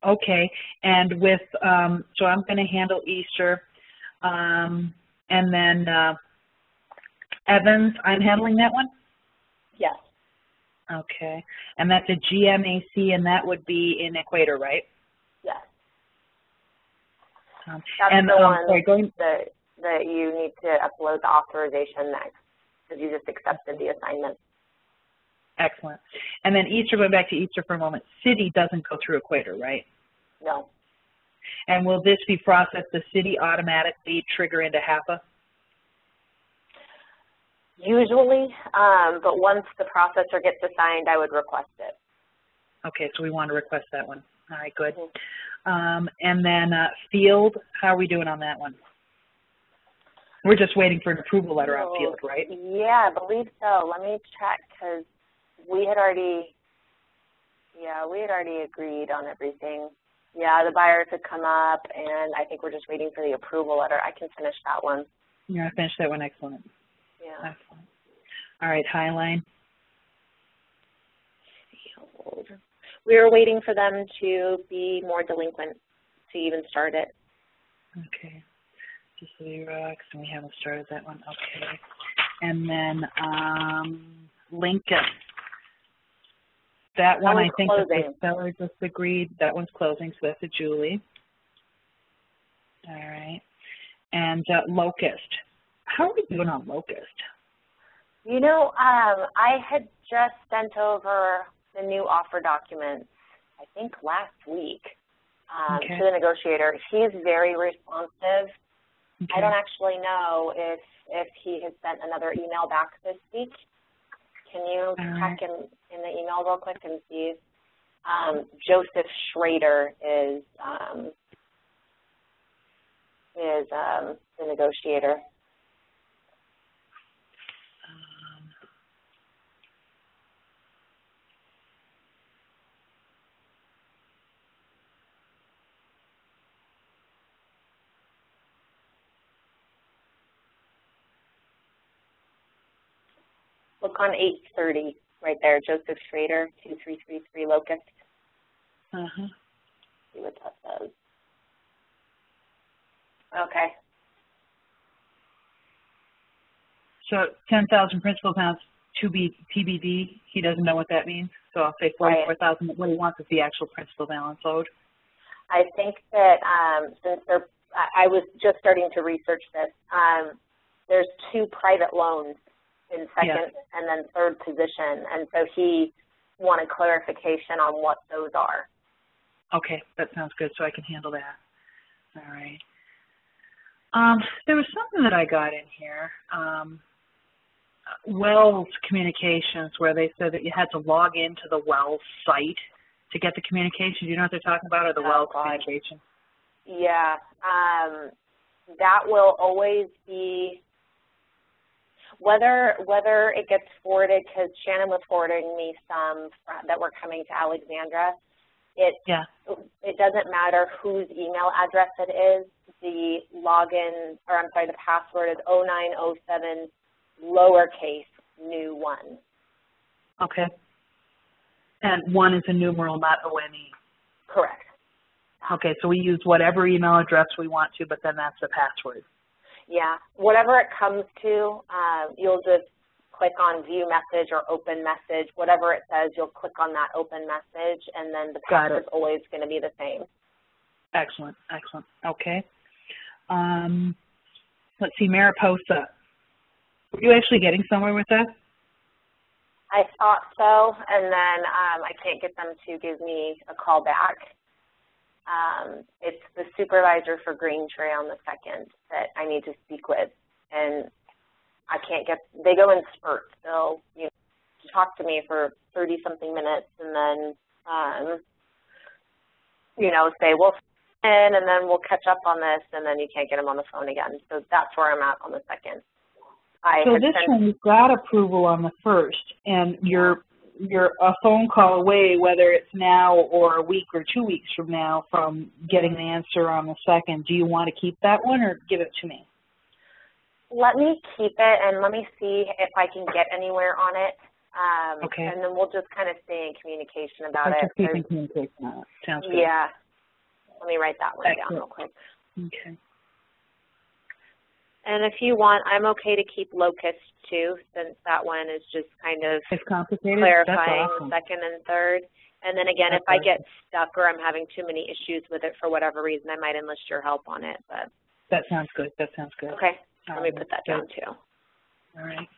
Okay. And with, so I'm going to handle Easter. And then Evans, I'm handling that one? Yes. Okay. And that's a GMAC, and that would be in Equator, right? Yes. That's and the one that you need to upload the authorization next, because you just accepted the assignment. Excellent. And then Easter, going back to Easter for a moment, Citi doesn't go through Equator, right? No. And will this be processed, the Citi automatically trigger into HAPA? Usually, but once the processor gets assigned, I would request it. Okay, so we want to request that one. All right, good. And then Field, how are we doing on that one? We're just waiting for an approval letter on Field, right? Yeah, I believe so. Let me check, because we had already agreed on everything. Yeah, the buyers had come up, and I think we're just waiting for the approval letter. I can finish that one. Yeah, I finished that one. Excellent. Yeah. Excellent. All right, Highline. hold. We were waiting for them to be more delinquent to even start it. Okay. Just Xerox, and we haven't started that one. Okay. And then Lincoln. That one, I think that the seller just agreed. That one's closing, so that's a Julie. All right. And Locust. How are we doing on Locust? You know, I had just sent over the new offer documents, I think last week, to the negotiator. He's very responsive. Okay. I don't actually know if he has sent another email back this week. Can you check in the email real quick and see? Joseph Schrader is the negotiator. Look on 830 right there, Joseph Schrader, 2333 Locust. See what that says. Okay. So 10,000 principal pounds to be TBD. He doesn't know what that means. So I'll say 44,000. What he wants is the actual principal balance owed. I think that since I was just starting to research this, there's 2 private loans in second and then third position, and so he wanted clarification on what those are. Okay, that sounds good, so I can handle that. All right. There was something that I got in here, Wells Communications, where they said that you had to log into the Wells site to get the communication. Do you know what they're talking about, or the Wells communication? Yeah, that will always be, whether it gets forwarded, because Shannon was forwarding me some that were coming to Alexandra. It doesn't matter whose email address it is. The login, or I'm sorry, the password is 0907 lowercase new 1. Okay. And 1 is a numeral, not ONE. Correct. Okay, so we use whatever email address we want to, but then that's the password. Yeah, whatever it comes to, you'll just click on view message or open message. Whatever it says, you'll click on that open message, and then the password is always going to be the same. Excellent, excellent. Okay. Let's see, Mariposa. Were you actually getting somewhere with that? I thought so, and then I can't get them to give me a call back. It's the supervisor for Green Trail on the 2nd that I need to speak with, and I can't get, they go in spurts. They'll, talk to me for 30-something minutes and then, say, well, and then we'll catch up on this, and then you can't get them on the phone again. So that's where I'm at on the 2nd. So this one, you've got approval on the 1st, and you're a phone call away, whether it's now or a week or 2 weeks from now, from getting the answer on the 2nd. Do you want to keep that one or give it to me? Let me keep it, and let me see if I can get anywhere on it. Okay. And then we'll just kind of stay in communication about it. Just keep in communication on it. Sounds good. Yeah. Let me write that one down real quick. Okay. And if you want, I'm okay to keep Locust too, since that one is just kind of clarifying the 2nd and 3rd. And then again, if I get stuck or I'm having too many issues with it for whatever reason, I might enlist your help on it. But that sounds good. That sounds good. Okay. Let me put that down too. All right.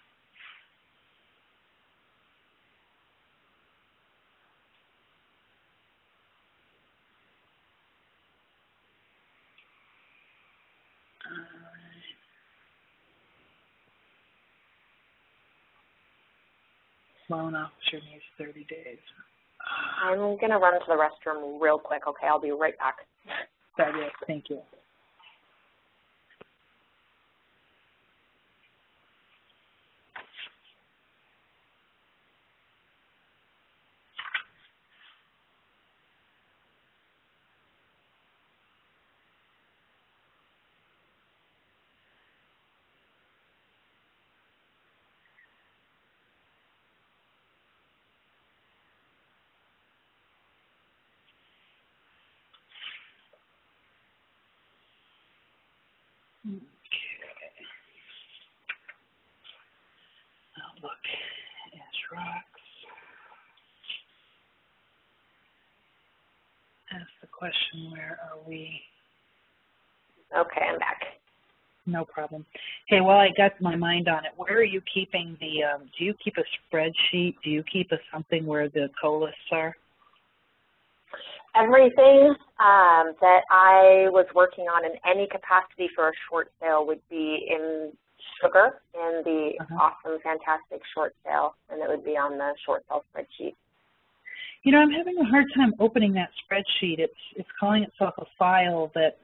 Loan officer needs 30 days. I'm going to run to the restroom real quick. Okay, I'll be right back. Fabulous. Thank you. Okay. Outlook is rocks. Ask the question, where are we? Okay, I'm back. No problem. Hey, while I got my mind on it, where are you keeping the, do you keep a spreadsheet? Do you keep a something where the co-lists are? Everything that I was working on in any capacity for a short sale would be in Sugar, in the awesome, fantastic short sale, and it would be on the short sale spreadsheet. You know, I'm having a hard time opening that spreadsheet. It's calling itself a file that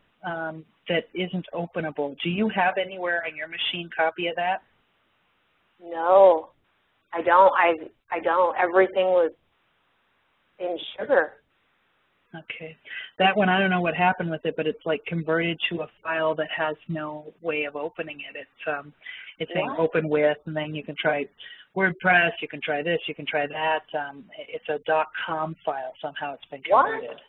that isn't openable. Do you have anywhere on your machine copy of that? No, I don't. I don't. Everything was in Sugar. Okay. That one, I don't know what happened with it, but it's like converted to a file that has no way of opening it. It's saying open with, and then you can try WordPress, you can try this, you can try that. It's a .com file. Somehow it's been converted.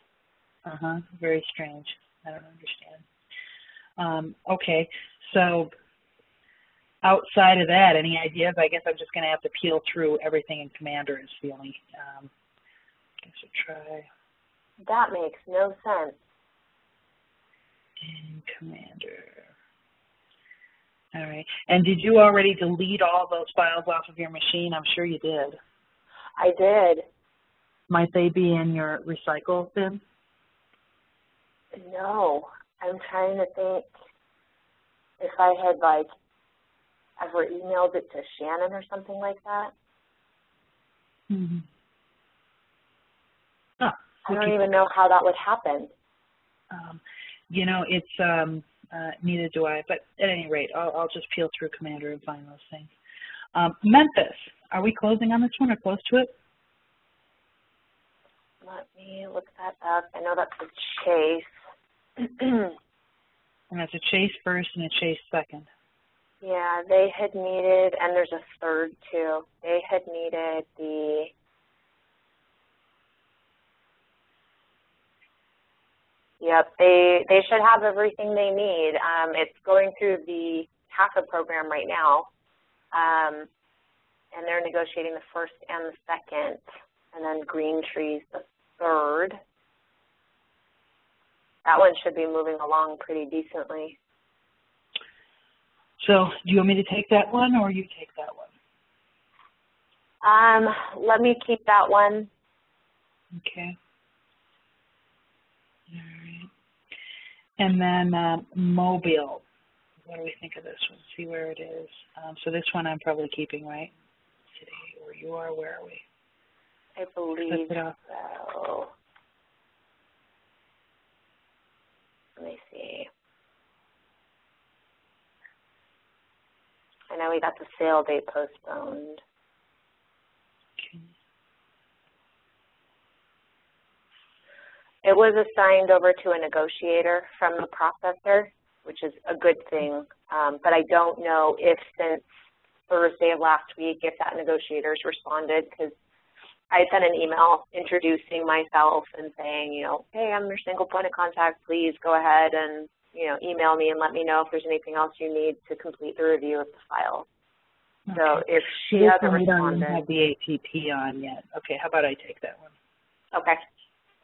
What? Very strange. I don't understand. Okay. So outside of that, any ideas? I guess I'm just going to have to peel through everything in Commander is the only, I guess I'll try. That makes no sense. In Commander. All right. And did you already delete all those files off of your machine? I'm sure you did. I did. Might they be in your recycle bin? No. I'm trying to think if I had, like, ever emailed it to Shannon or something like that. Mm-hmm. I don't even know how that would happen. You know, it's neither do I. But at any rate, I'll just peel through Commander and find those things. Memphis, are we closing on this one or close to it? Let me look that up. I know that's a Chase. And that's a Chase first and a Chase second. Yeah, they had needed, and there's a third too. They had needed the Yep, they should have everything they need. It's going through the TACA program right now, and they're negotiating the first and the second, and then Green Tree's the third. That one should be moving along pretty decently. So do you want me to take that one or you take that one? Let me keep that one. Okay. All right. And then Mobile. What do we think of this one? See where it is. So this one I'm probably keeping, right? City, where you are, where are we? I believe so. Let me see. I know we got the sale date postponed. Okay. It was assigned over to a negotiator from the processor, which is a good thing, but I don't know if since Thursday of last week, if that negotiator's responded, because I sent an email introducing myself and saying, you know, hey, I'm your single point of contact, please go ahead and, you know, email me and let me know if there's anything else you need to complete the review of the file. Okay. So if she hasn't responded. We don't have the ATP on yet. Okay, how about I take that one? Okay.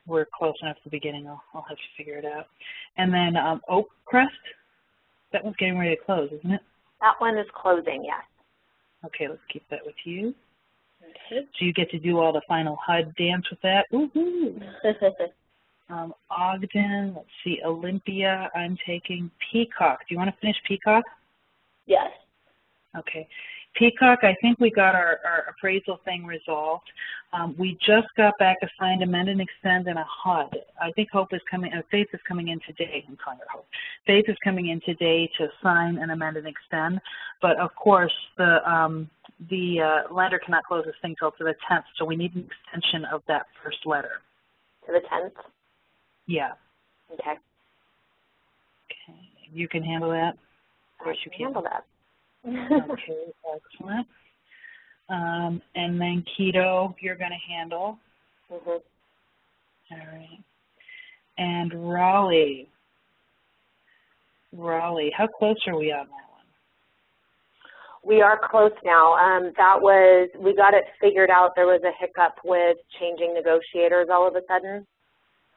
We're close enough to the beginning. I'll have to figure it out. And then Oak Crest, that one's getting ready to close, isn't it? That one is closing, yes. Okay, let's keep that with you. Okay. So you get to do all the final HUD dance with that. Woohoo! Ogden, let's see, Olympia, I'm taking Peacock. Do you want to finish Peacock? Yes. Okay. Peacock, I think we got our appraisal thing resolved. We just got back assigned amend and extend and a HUD. I think Hope is coming, Faith is coming in today. I'm calling her Hope. Faith is coming in today to sign and amend and extend. But of course, the lender cannot close this thing till to the 10th, so we need an extension of that first letter. To the 10th? Yeah. Okay. Okay. You can handle that? Of course you can. Handle that. Okay, excellent. And then Keto, you're going to handle. Mm-hmm. All right. And Raleigh. Raleigh. How close are we on that one? We are close now. We got it figured out. There was a hiccup with changing negotiators all of a sudden.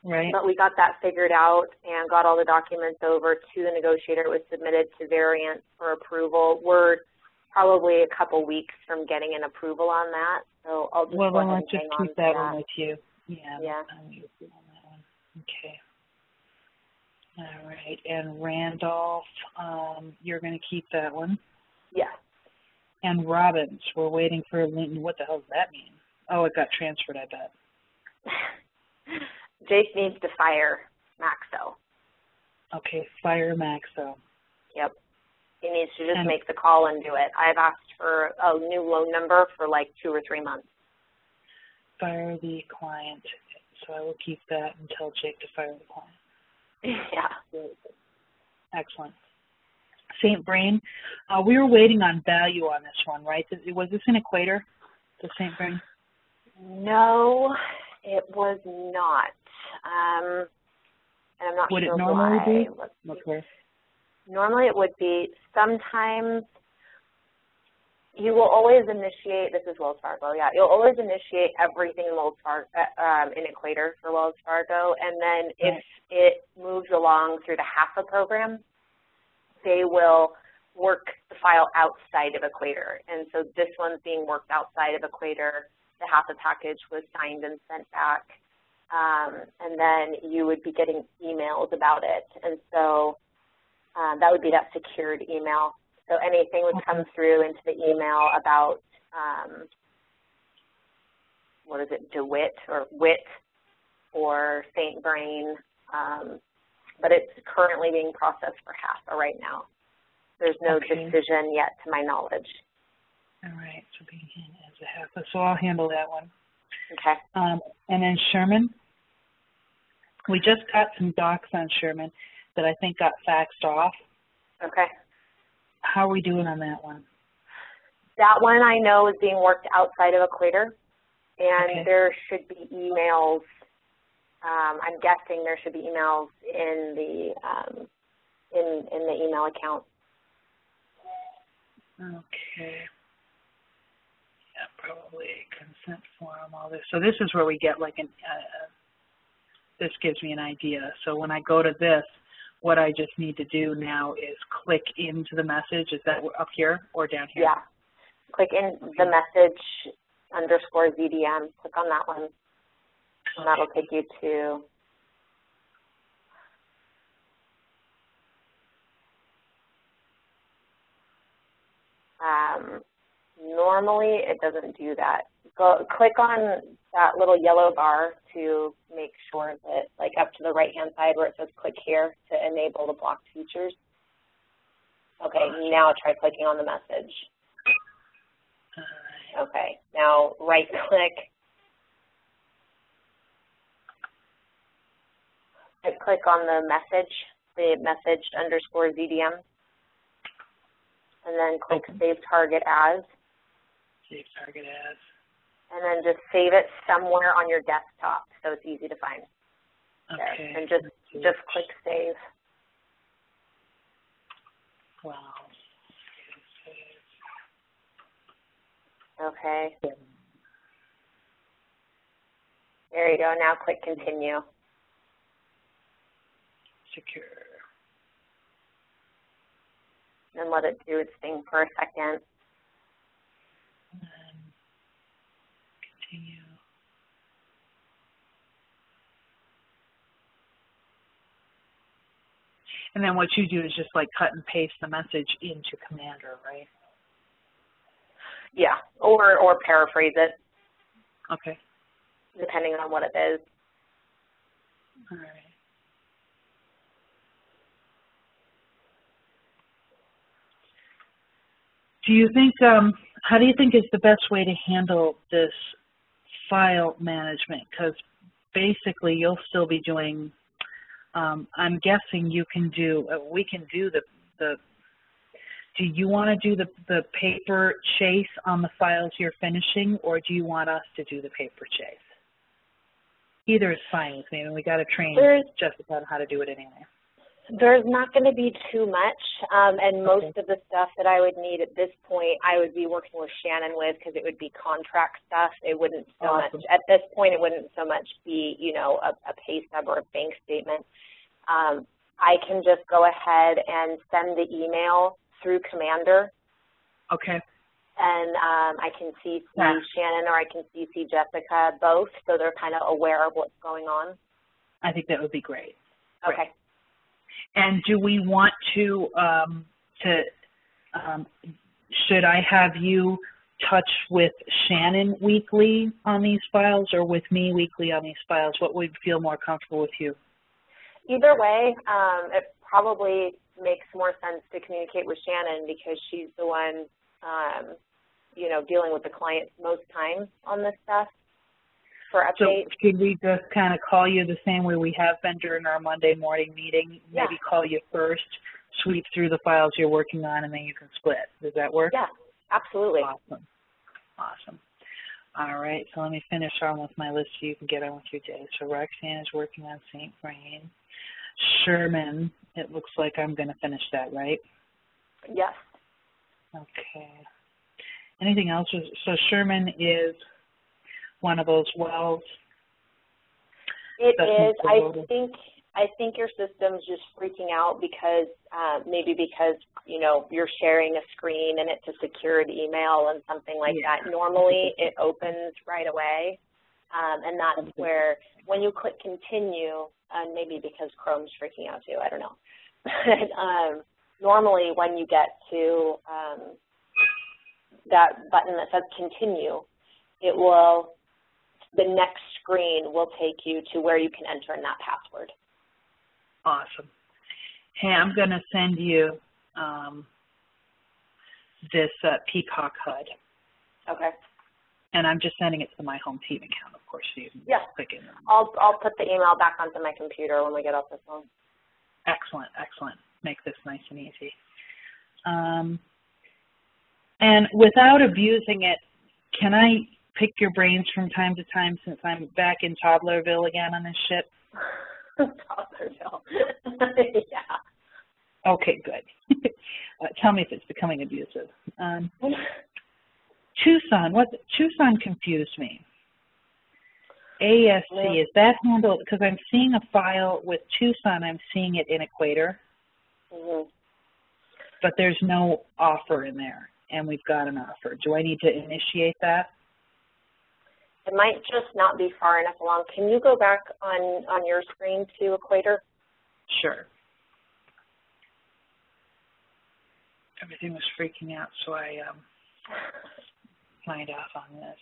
Right. But we got that figured out and got all the documents over to the negotiator. It was submitted to Variant for approval. We're probably a couple weeks from getting an approval on that. So I'll just well, go then ahead let's and just hang keep on that to one with you. Yeah. I'm with you on that one. Okay. All right. And Randolph, you're going to keep that one. Yeah. And Robbins, we're waiting for Linton. What the hell does that mean? Oh, it got transferred, I bet. Jace needs to fire Maxo. Okay, fire Maxo. Yep. He needs to just make the call and do it. I've asked for a new loan number for like 2 or 3 months. Fire the client. So I will keep that and tell Jake to fire the client. Yeah. Excellent. St. Vrain, we were waiting on value on this one, right? Was this an Equator, the St. Vrain? No, it was not. And I'm not would sure it normally why. Be? Okay. Normally it would be. Sometimes you will always initiate, this is Wells Fargo, yeah, you'll always initiate everything in Wells Fargo, in Equator for Wells Fargo, and then if it moves along through the HAFA program, they will work the file outside of Equator. And so this one's being worked outside of Equator. The HAFA package was signed and sent back. And then you would be getting emails about it. And so that would be that secured email. So anything would come through into the email about, what is it, DeWitt or WIT or St. Vrain, but it's currently being processed for HAFA right now. There's no decision yet to my knowledge. All right, so being in as a HAFA, so I'll handle that one. Okay. And then Sherman, we just got some docs on Sherman that I think got faxed off. Okay. How are we doing on that one? That one I know is being worked outside of Equator, and there should be emails. I'm guessing there should be emails in the in the email account. Okay. Yeah, probably consent form, all this. So this is where we get like this gives me an idea. So when I go to this, what I just need to do now is click into the message. Is that up here or down here? Yeah. Click in the message _ ZDM. Click on that one. And that'll take you to normally it doesn't do that. Click on that little yellow bar to make sure that, like up to the right-hand side where it says click here to enable the blocked features. Okay, now try clicking on the message. Okay, now right-click. Click on the messaged _ ZDM, and then click Save Target As. Save Target As. And then just save it somewhere on your desktop so it's easy to find. Okay. And just click Save. Wow. Okay. There you go. Now click Continue. Secure. And let it do its thing for a second. And then continue. And then what you do is just like cut and paste the message into Commander, right? Yeah, or paraphrase it. Okay. Depending on what it is. All right. Do you think, how do you think is the best way to handle this file management? Because basically you'll still be doing, I'm guessing you can do, we can do the do you want to do the paper chase on the files you're finishing, or do you want us to do the paper chase? Either is fine with me, and we got to train Jessica on how to do it anyway. There's not going to be too much, and most of the stuff that I would need at this point, I would be working with Shannon with, because it would be contract stuff. It wouldn't so much, at this point, it wouldn't so much be, you know, a pay stub or a bank statement. I can just go ahead and send the email through Commander. Okay. And I can CC Shannon or I can CC Jessica, both, so they're kind of aware of what's going on. I think that would be great. Okay. And do we want to, should I have you touch with Shannon weekly on these files or with me weekly on these files? What would feel more comfortable with you? Either way, it probably makes more sense to communicate with Shannon because she's the one, you know, dealing with the clients most times on this stuff for updates. So could we just kind of call you the same way we have been during our Monday morning meeting? Yeah. Maybe call you first, sweep through the files you're working on, and then you can split. Does that work? Yeah, absolutely. Awesome. Awesome. All right, so let me finish on with my list so you can get on with your day. So Roxanne is working on St. Vrain. Sherman, it looks like I'm going to finish that, right? Yes. Okay. Anything else? So Sherman is one of those wells? It is. I think your system's just freaking out because maybe because, you know, you're sharing a screen and it's a secured email and something like that. Normally it opens right away, and that's where when you click continue, and maybe because Chrome's freaking out too, I don't know. But normally when you get to that button that says continue, it will, the next screen will take you to where you can enter in that password. Awesome. Hey, I'm going to send you this Peacock HUD. Okay. And I'm just sending it to my home team account, of course, so you can click it. I'll put the email back onto my computer when we get off the phone. Excellent, excellent. Make this nice and easy. And without abusing it, can I pick your brains from time to time since I'm back in Toddlerville again on this ship? Toddlerville. Yeah. Okay, good. Tell me if it's becoming abusive. Tucson, Tucson confused me. ASC, is that handled, because I'm seeing a file with Tucson, I'm seeing it in Equator, but there's no offer in there, and we've got an offer. Do I need to initiate that? It might just not be far enough along. Can you go back on your screen to Equator? Sure. Everything was freaking out, so I signed off on this.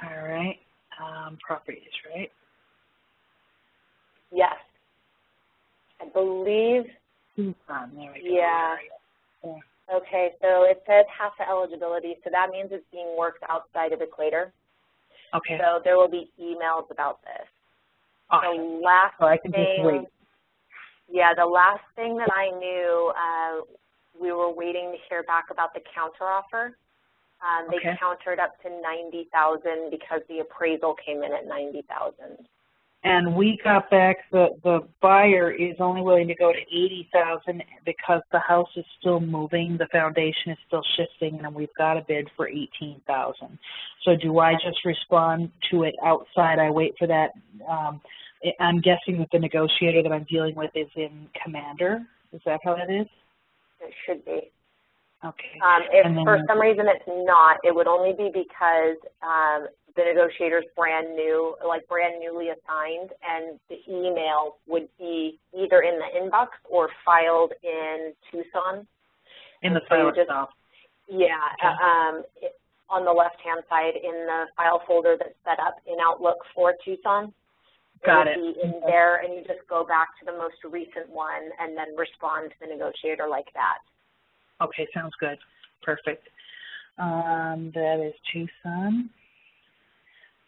All right, properties, right? Yes. I believe. There we go. Yeah. Okay, so it says half the eligibility, so that means it's being worked outside of Equator. Okay. So there will be emails about this. Awesome. The last so I can thing, just wait. Yeah, the last thing that I knew, we were waiting to hear back about the counteroffer. They countered up to $90,000 because the appraisal came in at $90,000. And we got back the buyer is only willing to go to $80,000 because the house is still moving, the foundation is still shifting, and we've got a bid for $18,000. So do I just respond to it outside? I wait for that. I'm guessing that the negotiator that I'm dealing with is in Commander. Is that how that is? It should be. Okay. If for some reason it's not, it would only be because the negotiator's brand new, like brand newly assigned, and the email would be either in the inbox or filed in Tucson. In the file itself. Yeah. on the left-hand side in the file folder that's set up in Outlook for Tucson. Got it. It will be in there, and you just go back to the most recent one and then respond to the negotiator like that. Okay, sounds good. Perfect. That is Tucson.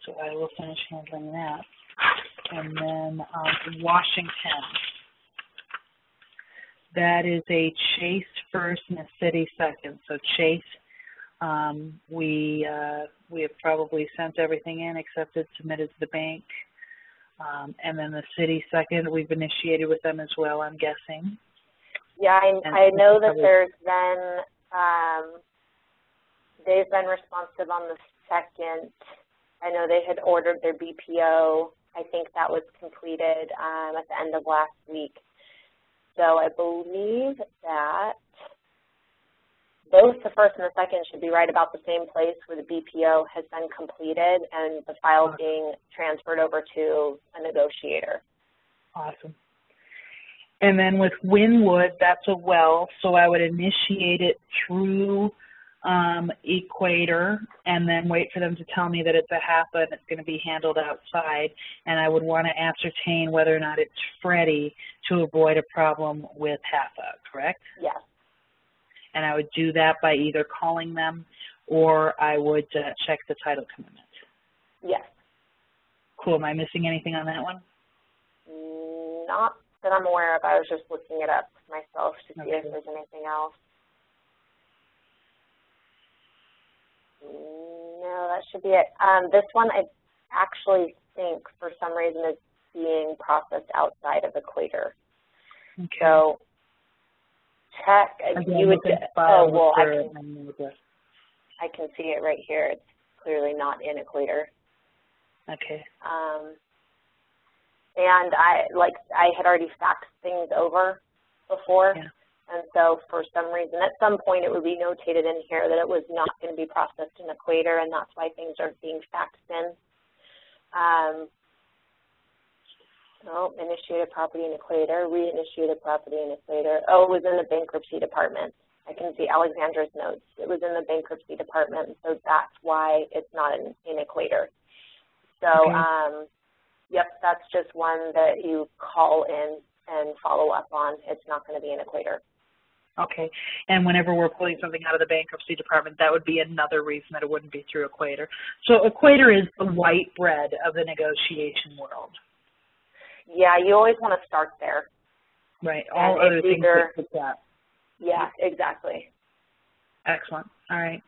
So I will finish handling that. And then Washington. That is a Chase first and a Citi second. So Chase, we have probably sent everything in, accepted, submitted to the bank. And then the Citi second, we've initiated with them as well, I'm guessing. Yeah, I know that there's been, they've been responsive on the second. I know they had ordered their BPO. I think that was completed at the end of last week. So I believe that both the first and the second should be right about the same place where the BPO has been completed and the file being transferred over to a negotiator. Awesome. And then with Wynwood, that's a well, so I would initiate it through Equator and then wait for them to tell me that it's a HAPA and it's going to be handled outside, and I would want to ascertain whether or not it's Freddie to avoid a problem with HAPA, correct? Yes. And I would do that by either calling them or I would check the title commitment. Yes. Cool. Am I missing anything on that one? Not that I'm aware of. I was just looking it up myself to see if there's anything else. No, that should be it. This one I actually think for some reason is being processed outside of Equator. Okay. So check. Again, you would. Oh well, I can see it right here. It's clearly not in Equator. Okay. And I had already faxed things over before. Yeah. And so for some reason, at some point it would be notated in here that it was not going to be processed in Equator, and that's why things are being faxed in. Initiated property in Equator, reinitiated property in Equator. Oh, it was in the bankruptcy department. I can see Alexandra's notes. It was in the bankruptcy department, so that's why it's not in Equator. So, okay. Yep, that's just one that you call in and follow up on. It's not going to be in Equator. Okay, and whenever we're pulling something out of the bankruptcy department, that would be another reason that it wouldn't be through Equator. So Equator is the white bread of the negotiation world. Yeah, you always want to start there. Right, all other things with that. Yeah, exactly. Excellent, all right.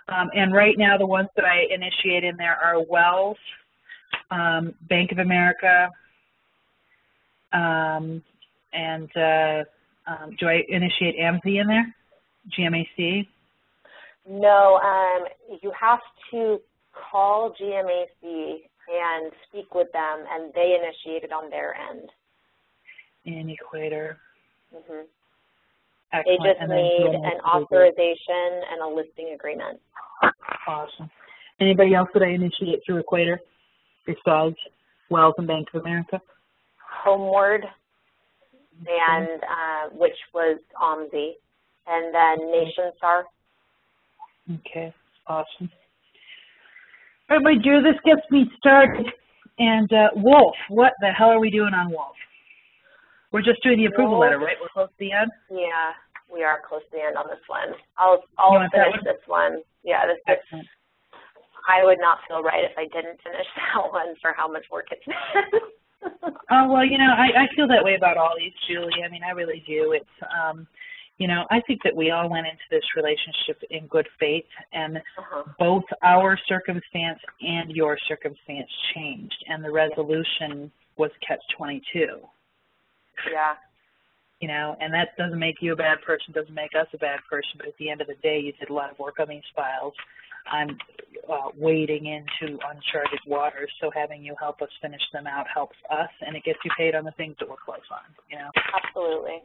And right now the ones that I initiate in there are Wells, Bank of America, do I initiate AMC in there? GMAC? No, you have to call GMAC and speak with them, and they initiate it on their end. In Equator. Mm-hmm. Excellent. They just need an authorization and a listing agreement. Awesome. Anybody else that I initiate through Equator besides Wells and Bank of America? Homeward, and which was OMSI, and then NationStar. Okay, awesome. All right, my dear, this gets me started. And Wolf, what the hell are we doing on Wolf? We're just doing the approval letter, right? We're close to the end? Yeah, we are close to the end on this one. I'll finish this one. Yeah, this is. I would not feel right if I didn't finish that one for how much work it's been. Oh, well, you know, I feel that way about all these, Julie. I mean, I really do. It's, you know, I think that we all went into this relationship in good faith, and both our circumstance and your circumstance changed, and the resolution was catch-22. Yeah. You know, and that doesn't make you a bad person, doesn't make us a bad person, but at the end of the day, you did a lot of work on these files. I'm wading into uncharted waters, so having you help us finish them out helps us, and it gets you paid on the things that we're close on, you know? Absolutely.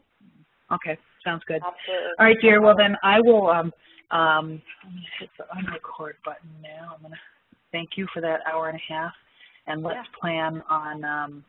Okay, sounds good. Absolutely. All right, dear, well then I will let me hit the unrecord button now. I'm going to thank you for that hour and a half, and let's plan on